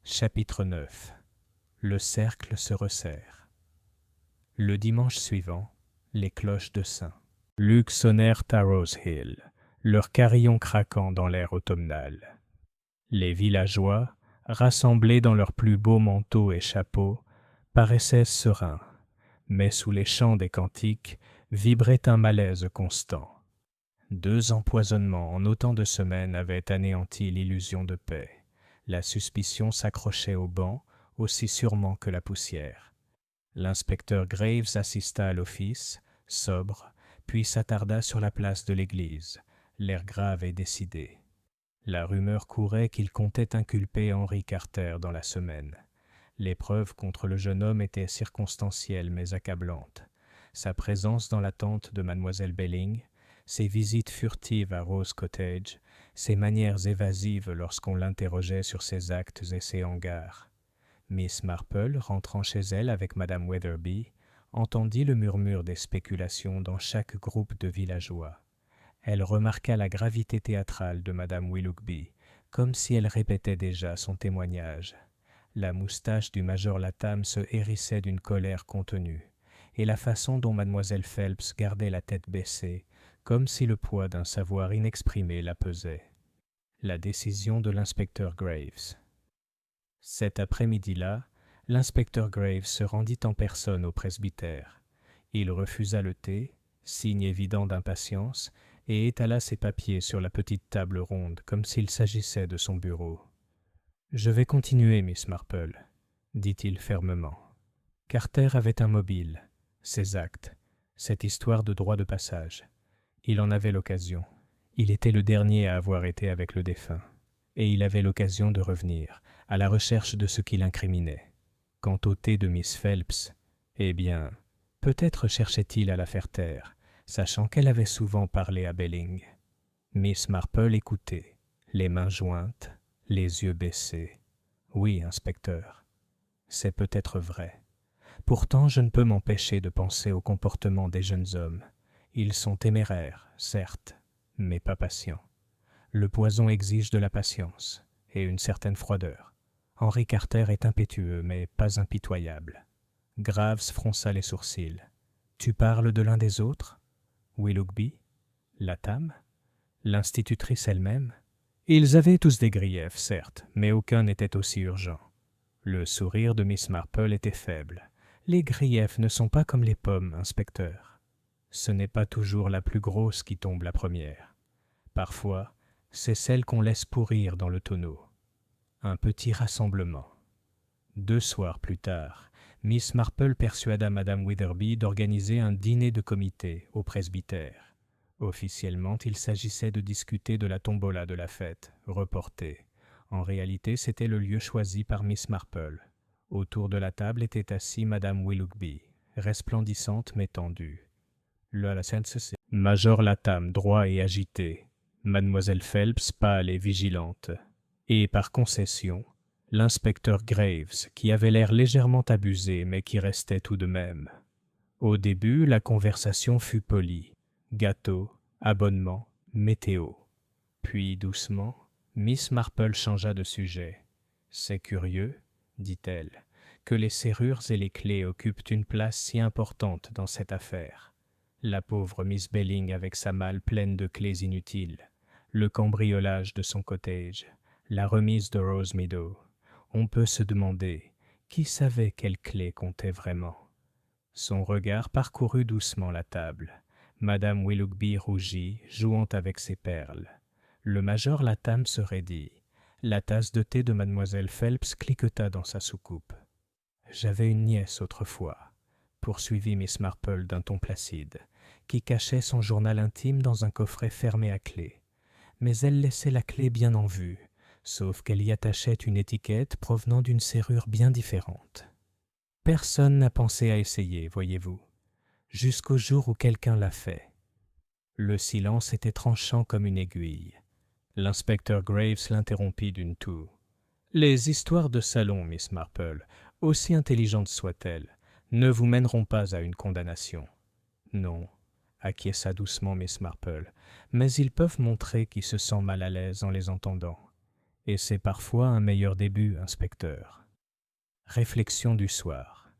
Chapitre 9. Le cercle se resserre. Le dimanche suivant, les cloches de Saint Luc sonnèrent à Rose Hill, leurs carillons craquant dans l'air automnal. Les villageois, rassemblés dans leurs plus beaux manteaux et chapeaux, paraissaient sereins, mais sous les chants des cantiques vibrait un malaise constant. 2 empoisonnements en autant de semaines avaient anéanti l'illusion de paix. La suspicion s'accrochait au banc aussi sûrement que la poussière. L'inspecteur Graves assista à l'office, sobre, puis s'attarda sur la place de l'église, l'air grave et décidé. La rumeur courait qu'il comptait inculper Henry Carter dans la semaine. Les preuves contre le jeune homme étaient circonstancielles mais accablantes. Sa présence dans la tente de mademoiselle Belling, ses visites furtives à Rose Cottage, ses manières évasives lorsqu'on l'interrogeait sur ses actes et ses hangars. Miss Marple, rentrant chez elle avec madame Wetherby, entendit le murmure des spéculations dans chaque groupe de villageois. Elle remarqua la gravité théâtrale de madame Willoughby, comme si elle répétait déjà son témoignage. La moustache du major Latham se hérissait d'une colère contenue, et la façon dont mademoiselle Phelps gardait la tête baissée, comme si le poids d'un savoir inexprimé la pesait. La décision de l'inspecteur Graves. Cet après-midi-là, l'inspecteur Graves se rendit en personne au presbytère. Il refusa le thé, signe évident d'impatience, et étala ses papiers sur la petite table ronde comme s'il s'agissait de son bureau. « Je vais continuer, Miss Marple, » dit-il fermement. Carter avait un mobile, ses actes, cette histoire de droit de passage. Il en avait l'occasion. Il était le dernier à avoir été avec le défunt, et il avait l'occasion de revenir, à la recherche de ce qui l'incriminait. Quant au thé de Miss Phelps, eh bien, peut-être cherchait-il à la faire taire, sachant qu'elle avait souvent parlé à Belling. Miss Marple écoutait, les mains jointes, les yeux baissés. « Oui, inspecteur, c'est peut-être vrai. Pourtant, je ne peux m'empêcher de penser au comportement des jeunes hommes. Ils sont téméraires, certes, mais pas patients. Le poison exige de la patience et une certaine froideur. Henry Carter est impétueux, mais pas impitoyable. Graves fronça les sourcils. « Tu parles de l'un des autres ? Willoughby ? Latham ? L'institutrice elle-même ? Ils avaient tous des griefs, certes, mais aucun n'était aussi urgent. » Le sourire de Miss Marple était faible. « Les griefs ne sont pas comme les pommes, inspecteur. Ce n'est pas toujours la plus grosse qui tombe la première. Parfois, c'est celle qu'on laisse pourrir dans le tonneau. » Un petit rassemblement. 2 soirs plus tard, Miss Marple persuada Madame Witherby d'organiser un dîner de comité au presbytère. Officiellement, il s'agissait de discuter de la tombola de la fête, reportée. En réalité, c'était le lieu choisi par Miss Marple. Autour de la table était assis Madame Willoughby, resplendissante mais tendue. Major Latham, droit et agité. Mademoiselle Phelps, pâle et vigilante. Et par concession, l'inspecteur Graves, qui avait l'air légèrement abusé, mais qui restait tout de même. Au début, la conversation fut polie. Gâteau, abonnement, météo. Puis, doucement, Miss Marple changea de sujet. « C'est curieux, dit-elle, que les serrures et les clés occupent une place si importante dans cette affaire. La pauvre Miss Belling avec sa malle pleine de clés inutiles, le cambriolage de son cottage, la remise de Rose Meadow. On peut se demander qui savait quelle clé comptait vraiment. » Son regard parcourut doucement la table. Madame Willoughby rougit, jouant avec ses perles. Le major Latham se raidit. La tasse de thé de mademoiselle Phelps cliqueta dans sa soucoupe. « J'avais une nièce autrefois, » poursuivit Miss Marple d'un ton placide, qui cachait son journal intime dans un coffret fermé à clé. Mais elle laissait la clé bien en vue, sauf qu'elle y attachait une étiquette provenant d'une serrure bien différente. Personne n'a pensé à essayer, voyez-vous, jusqu'au jour où quelqu'un l'a fait. Le silence était tranchant comme une aiguille. L'inspecteur Graves l'interrompit d'une toux. « Les histoires de salon, Miss Marple, aussi intelligentes soient-elles, ne vous mèneront pas à une condamnation. »« Non, » acquiesça doucement Miss Marple, « mais ils peuvent montrer qui se sent mal à l'aise en les entendant. Et c'est parfois un meilleur début, inspecteur. » Réflexion du soir.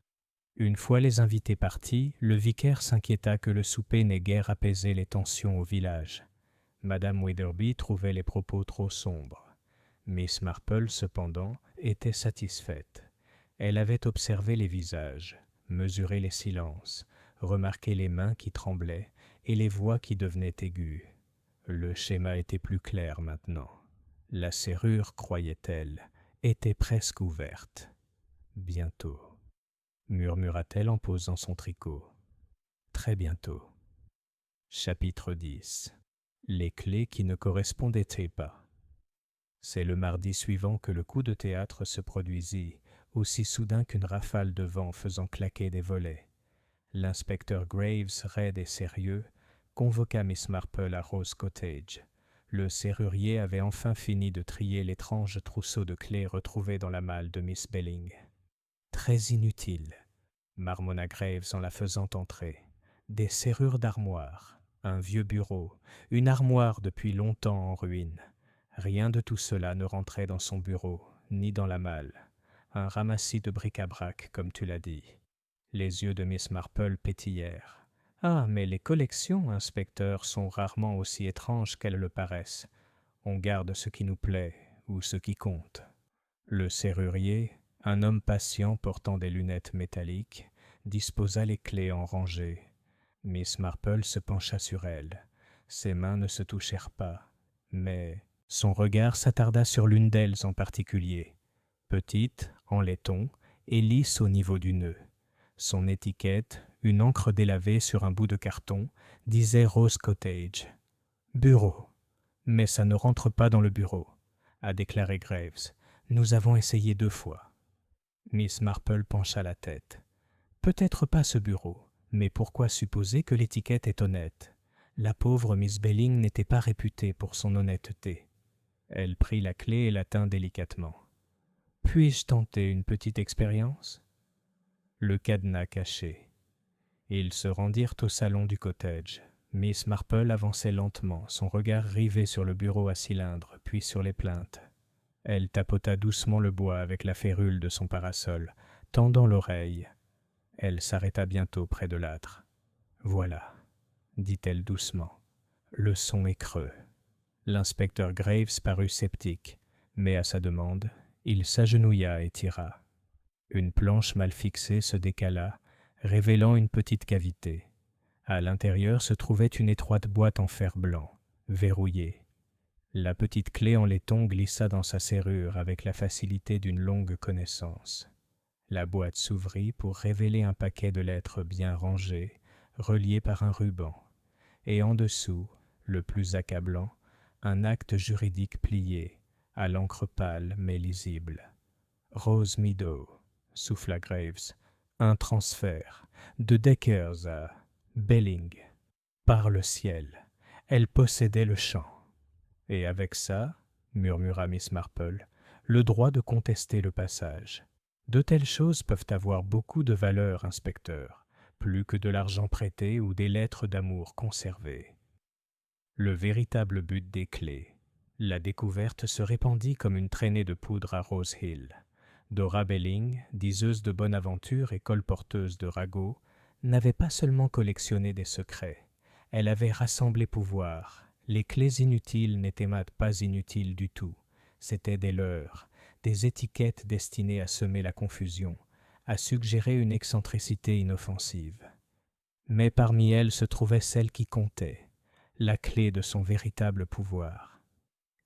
Une fois les invités partis, le vicaire s'inquiéta que le souper n'ait guère apaisé les tensions au village. Madame Witherby trouvait les propos trop sombres. Miss Marple, cependant, était satisfaite. Elle avait observé les visages, mesuré les silences, remarqué les mains qui tremblaient et les voix qui devenaient aiguës. Le schéma était plus clair maintenant. La serrure, croyait-elle, était presque ouverte. Bientôt, murmura-t-elle en posant son tricot. Très bientôt. Chapitre 10. Les clés qui ne correspondaient pas. C'est le mardi suivant que le coup de théâtre se produisit, aussi soudain qu'une rafale de vent faisant claquer des volets. L'inspecteur Graves, raide et sérieux, convoqua Miss Marple à Rose Cottage. Le serrurier avait enfin fini de trier l'étrange trousseau de clés retrouvé dans la malle de Miss Belling. « Très inutile, » marmonna Graves en la faisant entrer. « Des serrures d'armoire, un vieux bureau, une armoire depuis longtemps en ruine. Rien de tout cela ne rentrait dans son bureau, ni dans la malle. Un ramassis de bric-à-brac, comme tu l'as dit. » Les yeux de Miss Marple pétillèrent. « Ah, mais les collections, inspecteur, sont rarement aussi étranges qu'elles le paraissent. On garde ce qui nous plaît ou ce qui compte. » Le serrurier, un homme patient portant des lunettes métalliques, disposa les clés en rangée. Miss Marple se pencha sur elle. Ses mains ne se touchèrent pas, mais son regard s'attarda sur l'une d'elles en particulier. Petite, en laiton, et lisse au niveau du nœud. Son étiquette, une encre délavée sur un bout de carton, disait Rose Cottage. « Bureau. Mais ça ne rentre pas dans le bureau, » a déclaré Graves. « Nous avons essayé 2 fois. » Miss Marple pencha la tête. « Peut-être pas ce bureau, mais pourquoi supposer que l'étiquette est honnête ? La pauvre Miss Belling n'était pas réputée pour son honnêteté. » Elle prit la clé et la tint délicatement. « Puis-je tenter une petite expérience ? » le cadenas caché. Ils se rendirent au salon du cottage. Miss Marple avançait lentement, son regard rivé sur le bureau à cylindre, puis sur les plinthes. Elle tapota doucement le bois avec la férule de son parasol, tendant l'oreille. Elle s'arrêta bientôt près de l'âtre. « Voilà, » dit-elle doucement. « Le son est creux. » L'inspecteur Graves parut sceptique, mais à sa demande, il s'agenouilla et tira. Une planche mal fixée se décala, révélant une petite cavité. À l'intérieur se trouvait une étroite boîte en fer blanc, verrouillée. La petite clé en laiton glissa dans sa serrure avec la facilité d'une longue connaissance. La boîte s'ouvrit pour révéler un paquet de lettres bien rangées, reliées par un ruban, et en dessous, le plus accablant, un acte juridique plié, à l'encre pâle mais lisible. « Rose Meadow », souffla Graves, « un transfert, de Deckers à Belling. Par le ciel, elle possédait le champ. Et avec ça, murmura Miss Marple, le droit de contester le passage. De telles choses peuvent avoir beaucoup de valeur, inspecteur, plus que de l'argent prêté ou des lettres d'amour conservées. Le véritable but des clés. La découverte se répandit comme une traînée de poudre à Rose Hill. Dora Belling, diseuse de bonne aventure et colporteuse de ragots, n'avait pas seulement collectionné des secrets. Elle avait rassemblé pouvoir. Les clés inutiles n'étaient pas inutiles du tout. C'étaient des leurres, des étiquettes destinées à semer la confusion, à suggérer une excentricité inoffensive. Mais parmi elles se trouvait celle qui comptait, la clé de son véritable pouvoir.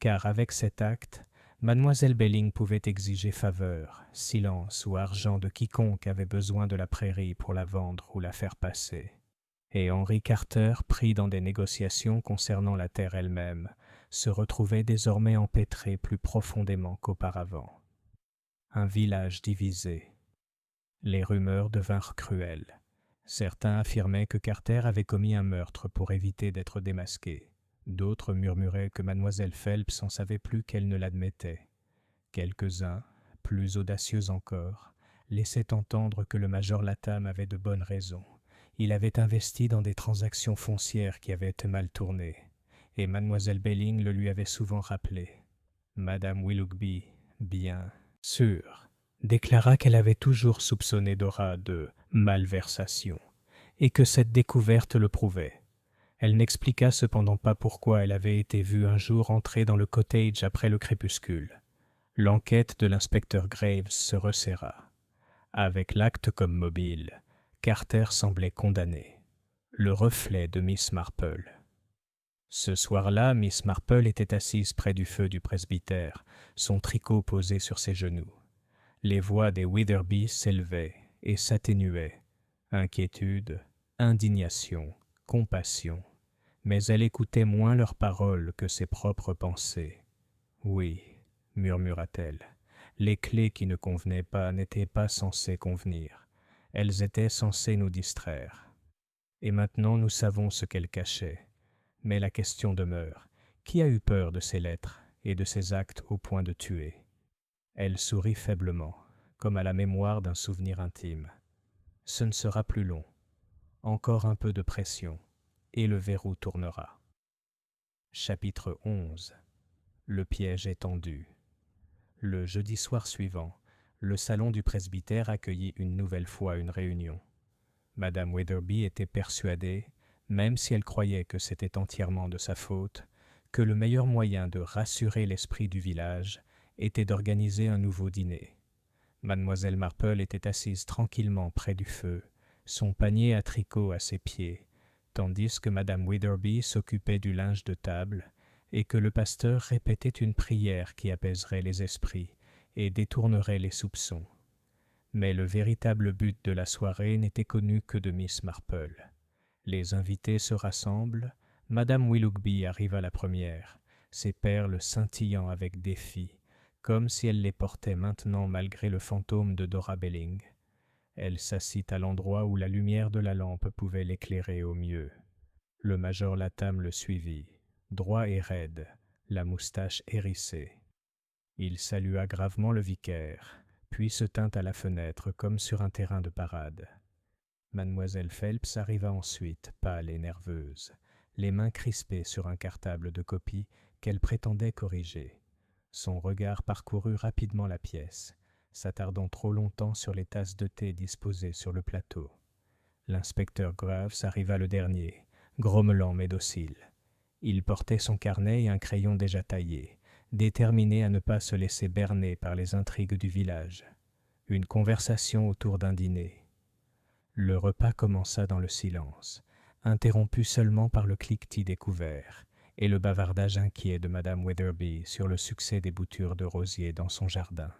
Car avec cet acte, Mademoiselle Belling pouvait exiger faveur, silence ou argent de quiconque avait besoin de la prairie pour la vendre ou la faire passer. Et Henry Carter, pris dans des négociations concernant la terre elle-même, se retrouvait désormais empêtré plus profondément qu'auparavant. Un village divisé. Les rumeurs devinrent cruelles. Certains affirmaient que Carter avait commis un meurtre pour éviter d'être démasqué. D'autres murmuraient que Mademoiselle Phelps en savait plus qu'elle ne l'admettait. Quelques-uns, plus audacieux encore, laissaient entendre que le major Latham avait de bonnes raisons. Il avait investi dans des transactions foncières qui avaient été mal tournées, et Mademoiselle Belling le lui avait souvent rappelé. Madame Willoughby, bien sûre, déclara qu'elle avait toujours soupçonné Dora de malversation, et que cette découverte le prouvait. Elle n'expliqua cependant pas pourquoi elle avait été vue un jour entrer dans le cottage après le crépuscule. L'enquête de l'inspecteur Graves se resserra. Avec l'acte comme mobile, Carter semblait condamné. Le reflet de Miss Marple. Ce soir-là, Miss Marple était assise près du feu du presbytère, son tricot posé sur ses genoux. Les voix des Witherby s'élevaient et s'atténuaient. Inquiétude, indignation, compassion. Mais elle écoutait moins leurs paroles que ses propres pensées. « Oui, » murmura-t-elle, « les clés qui ne convenaient pas n'étaient pas censées convenir. Elles étaient censées nous distraire. Et maintenant nous savons ce qu'elles cachaient. Mais la question demeure, qui a eu peur de ces lettres et de ces actes au point de tuer ?» Elle sourit faiblement, comme à la mémoire d'un souvenir intime. « Ce ne sera plus long. Encore un peu de pression, et le verrou tournera. » Chapitre 11. Le piège est tendu. Le jeudi soir suivant, le salon du presbytère accueillit une nouvelle fois une réunion. Madame Witherby était persuadée, même si elle croyait que c'était entièrement de sa faute, que le meilleur moyen de rassurer l'esprit du village était d'organiser un nouveau dîner. Mademoiselle Marple était assise tranquillement près du feu, son panier à tricot à ses pieds, tandis que Madame Witherby s'occupait du linge de table et que le pasteur répétait une prière qui apaiserait les esprits et détournerait les soupçons. Mais le véritable but de la soirée n'était connu que de Miss Marple. Les invités se rassemblent, Madame Willoughby arriva la première, ses perles scintillant avec défi, comme si elle les portait maintenant malgré le fantôme de Dora Belling. Elle s'assit à l'endroit où la lumière de la lampe pouvait l'éclairer au mieux. Le major Latham le suivit, droit et raide, la moustache hérissée. Il salua gravement le vicaire, puis se tint à la fenêtre comme sur un terrain de parade. Mademoiselle Phelps arriva ensuite, pâle et nerveuse, les mains crispées sur un cartable de copie qu'elle prétendait corriger. Son regard parcourut rapidement la pièce, s'attardant trop longtemps sur les tasses de thé disposées sur le plateau. L'inspecteur Graves arriva le dernier, grommelant mais docile. Il portait son carnet et un crayon déjà taillé, déterminé à ne pas se laisser berner par les intrigues du village. Une conversation autour d'un dîner. Le repas commença dans le silence, interrompu seulement par le cliquetis des couverts et le bavardage inquiet de Madame Wetherby sur le succès des boutures de rosiers dans son jardin.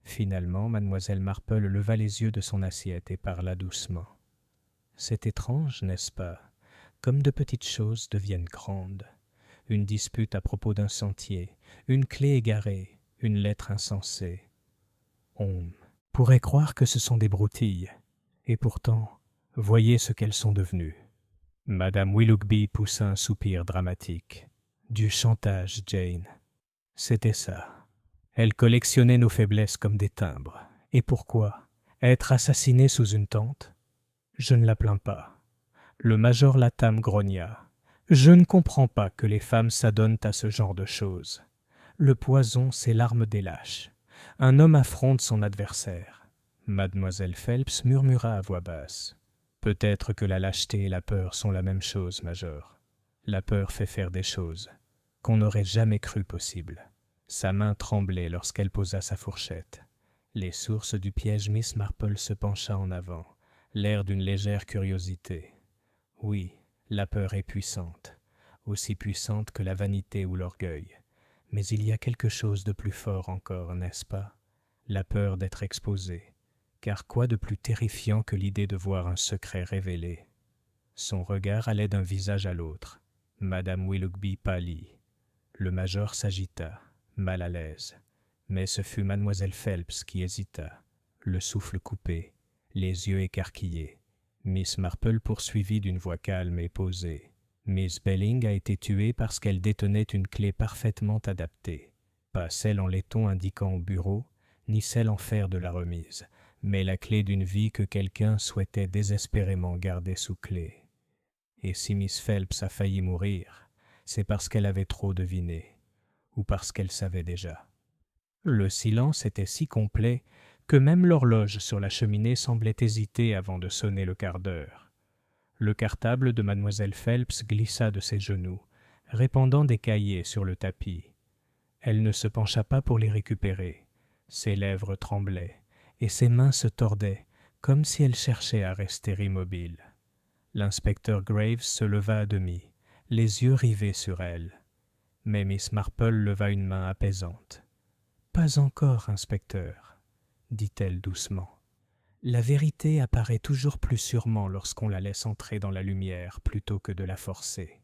Finalement, Mademoiselle Marple leva les yeux de son assiette et parla doucement. « C'est étrange, n'est-ce pas, comme de petites choses deviennent grandes. Une dispute à propos d'un sentier, une clé égarée, une lettre insensée. On pourrait croire que ce sont des broutilles. Et pourtant, voyez ce qu'elles sont devenues. » Madame Willoughby poussa un soupir dramatique. Du chantage, Jane. C'était ça. Elle collectionnait nos faiblesses comme des timbres. Et pourquoi? Être assassinée sous une tente? Je ne la plains pas. Le major Latham grogna. Je ne comprends pas que les femmes s'adonnent à ce genre de choses. Le poison, c'est l'arme des lâches. Un homme affronte son adversaire. Mademoiselle Phelps murmura à voix basse. « Peut-être que la lâcheté et la peur sont la même chose, Major. La peur fait faire des choses qu'on n'aurait jamais cru possibles. » Sa main tremblait lorsqu'elle posa sa fourchette. Les sources du piège Miss Marple se pencha en avant, l'air d'une légère curiosité. Oui, la peur est puissante, aussi puissante que la vanité ou l'orgueil. Mais il y a quelque chose de plus fort encore, n'est-ce pas? La peur d'être exposé. Car quoi de plus terrifiant que l'idée de voir un secret révélé? Son regard allait d'un visage à l'autre. Madame Willoughby pâlit. Le major s'agita, mal à l'aise. Mais ce fut Mademoiselle Phelps qui hésita, le souffle coupé, les yeux écarquillés. Miss Marple poursuivit d'une voix calme et posée. Miss Belling a été tuée parce qu'elle détenait une clé parfaitement adaptée. Pas celle en laiton indiquant au bureau, ni celle en fer de la remise, mais la clé d'une vie que quelqu'un souhaitait désespérément garder sous clé. Et si Miss Phelps a failli mourir, c'est parce qu'elle avait trop deviné, ou parce qu'elle savait déjà. Le silence était si complet que même l'horloge sur la cheminée semblait hésiter avant de sonner le quart d'heure. Le cartable de Mademoiselle Phelps glissa de ses genoux, répandant des cahiers sur le tapis. Elle ne se pencha pas pour les récupérer. Ses lèvres tremblaient, et ses mains se tordaient, comme si elle cherchait à rester immobile. L'inspecteur Graves se leva à demi, les yeux rivés sur elle. Mais Miss Marple leva une main apaisante. « Pas encore, inspecteur, » dit-elle doucement. « La vérité apparaît toujours plus sûrement lorsqu'on la laisse entrer dans la lumière plutôt que de la forcer. »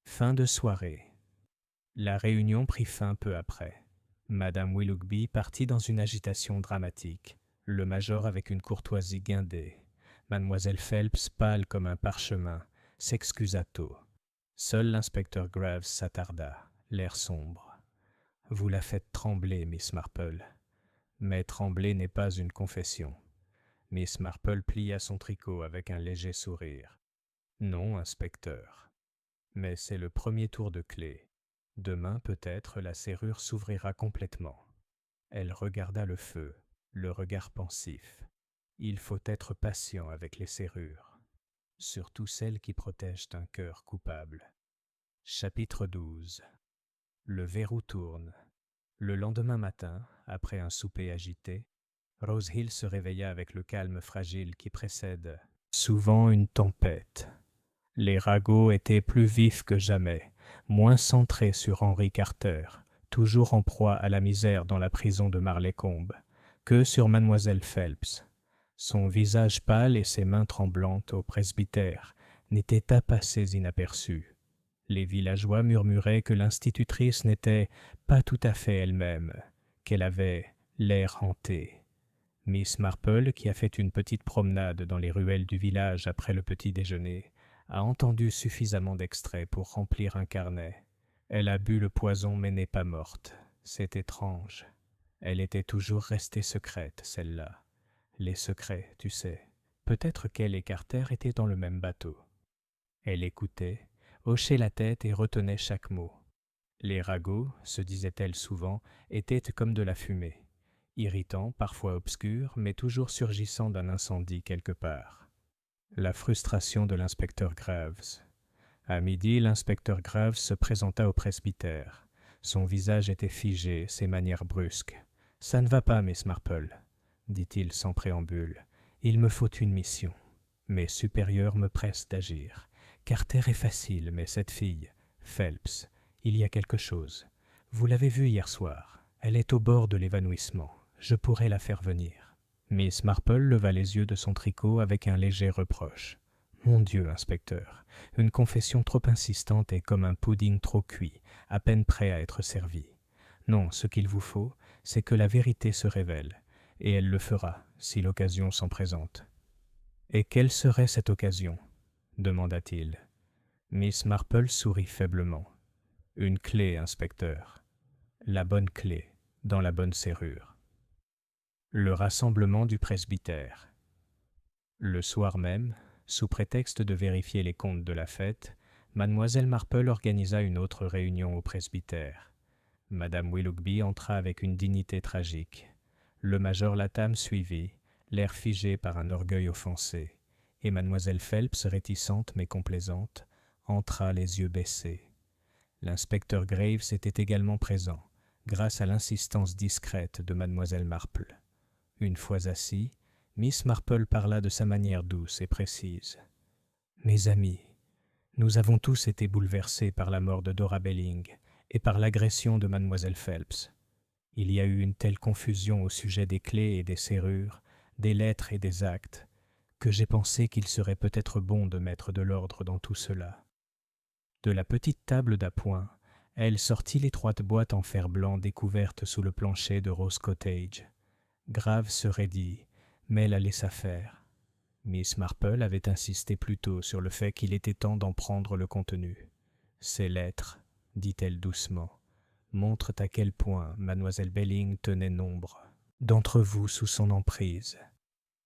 Fin de soirée. La réunion prit fin peu après. Madame Willoughby partit dans une agitation dramatique, le major avec une courtoisie guindée. Mademoiselle Phelps, pâle comme un parchemin, s'excusa tôt. Seul l'inspecteur Graves s'attarda, l'air sombre. « Vous la faites trembler, Miss Marple. » Mais trembler n'est pas une confession. Miss Marple plia son tricot avec un léger sourire. « Non, inspecteur. Mais c'est le premier tour de clé. Demain, peut-être, la serrure s'ouvrira complètement. » Elle regarda le feu, le regard pensif. Il faut être patient avec les serrures, surtout celles qui protègent un cœur coupable. Chapitre 12. Le verrou tourne. Le lendemain matin, après un souper agité, Rose Hill se réveilla avec le calme fragile qui précède souvent une tempête. Les ragots étaient plus vifs que jamais, moins centrés sur Henry Carter, toujours en proie à la misère dans la prison de Marleycombe, que sur Mademoiselle Phelps. Son visage pâle et ses mains tremblantes au presbytère n'étaient pas passés inaperçus. Les villageois murmuraient que l'institutrice n'était pas tout à fait elle-même, qu'elle avait l'air hanté. Miss Marple, qui a fait une petite promenade dans les ruelles du village après le petit déjeuner, a entendu suffisamment d'extraits pour remplir un carnet. Elle a bu le poison mais n'est pas morte. C'est étrange. Elle était toujours restée secrète, celle-là. Les secrets, tu sais. Peut-être qu'elle et Carter étaient dans le même bateau. Elle écoutait, hochait la tête et retenait chaque mot. Les ragots, se disait-elle souvent, étaient comme de la fumée, irritants, parfois obscurs, mais toujours surgissant d'un incendie quelque part. La frustration de l'inspecteur Graves. À midi, l'inspecteur Graves se présenta au presbytère. Son visage était figé, ses manières brusques. « Ça ne va pas, Miss Marple, » dit-il sans préambule. « Il me faut une mission. Mes supérieurs me pressent d'agir. Carter est facile, mais cette fille, Phelps, il y a quelque chose. Vous l'avez vue hier soir. Elle est au bord de l'évanouissement. Je pourrais la faire venir. » Miss Marple leva les yeux de son tricot avec un léger reproche. « Mon Dieu, inspecteur, une confession trop insistante est comme un pudding trop cuit, à peine prêt à être servi. Non, ce qu'il vous faut, c'est que la vérité se révèle, et elle le fera, si l'occasion s'en présente. » « Et quelle serait cette occasion ?» demanda-t-il. Miss Marple sourit faiblement. « Une clé, inspecteur. La bonne clé, dans la bonne serrure. » Le rassemblement du presbytère. Le soir même, sous prétexte de vérifier les comptes de la fête, mademoiselle Marple organisa une autre réunion au presbytère. Madame Willoughby entra avec une dignité tragique. Le major Latham suivit, l'air figé par un orgueil offensé, et mademoiselle Phelps, réticente mais complaisante, entra les yeux baissés. L'inspecteur Graves était également présent, grâce à l'insistance discrète de mademoiselle Marple. Une fois assis, Miss Marple parla de sa manière douce et précise. « Mes amis, nous avons tous été bouleversés par la mort de Dora Belling et par l'agression de mademoiselle Phelps. Il y a eu une telle confusion au sujet des clés et des serrures, des lettres et des actes, que j'ai pensé qu'il serait peut-être bon de mettre de l'ordre dans tout cela. » De la petite table d'appoint, elle sortit l'étroite boîte en fer blanc découverte sous le plancher de Rose Cottage. Grave se raidit, mais la laissa faire. Miss Marple avait insisté plus tôt sur le fait qu'il était temps d'en prendre le contenu. « Ces lettres, dit-elle doucement, montrent à quel point mademoiselle Belling tenait nombre d'entre vous sous son emprise.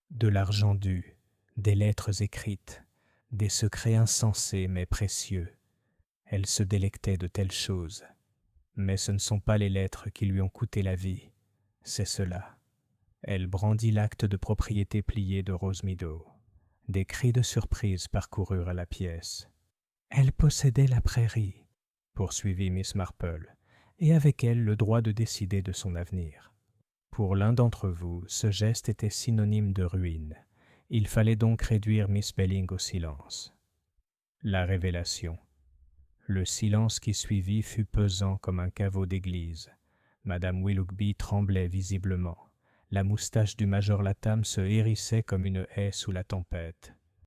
De l'argent dû, des lettres écrites, des secrets insensés mais précieux. Elle se délectait de telles choses. Mais ce ne sont pas les lettres qui lui ont coûté la vie, c'est cela. » Elle brandit l'acte de propriété plié de Rose Meadow. Des cris de surprise parcoururent la pièce. « Elle possédait la prairie, » poursuivit Miss Marple, et avec elle le droit de décider de son avenir. Pour l'un d'entre vous, ce geste était synonyme de ruine. Il fallait donc réduire Miss Belling au silence. La révélation. Le silence qui suivit fut pesant comme un caveau d'église. Madame Willoughby tremblait visiblement. La moustache du major Latham se hérissait comme une haie sous la tempête.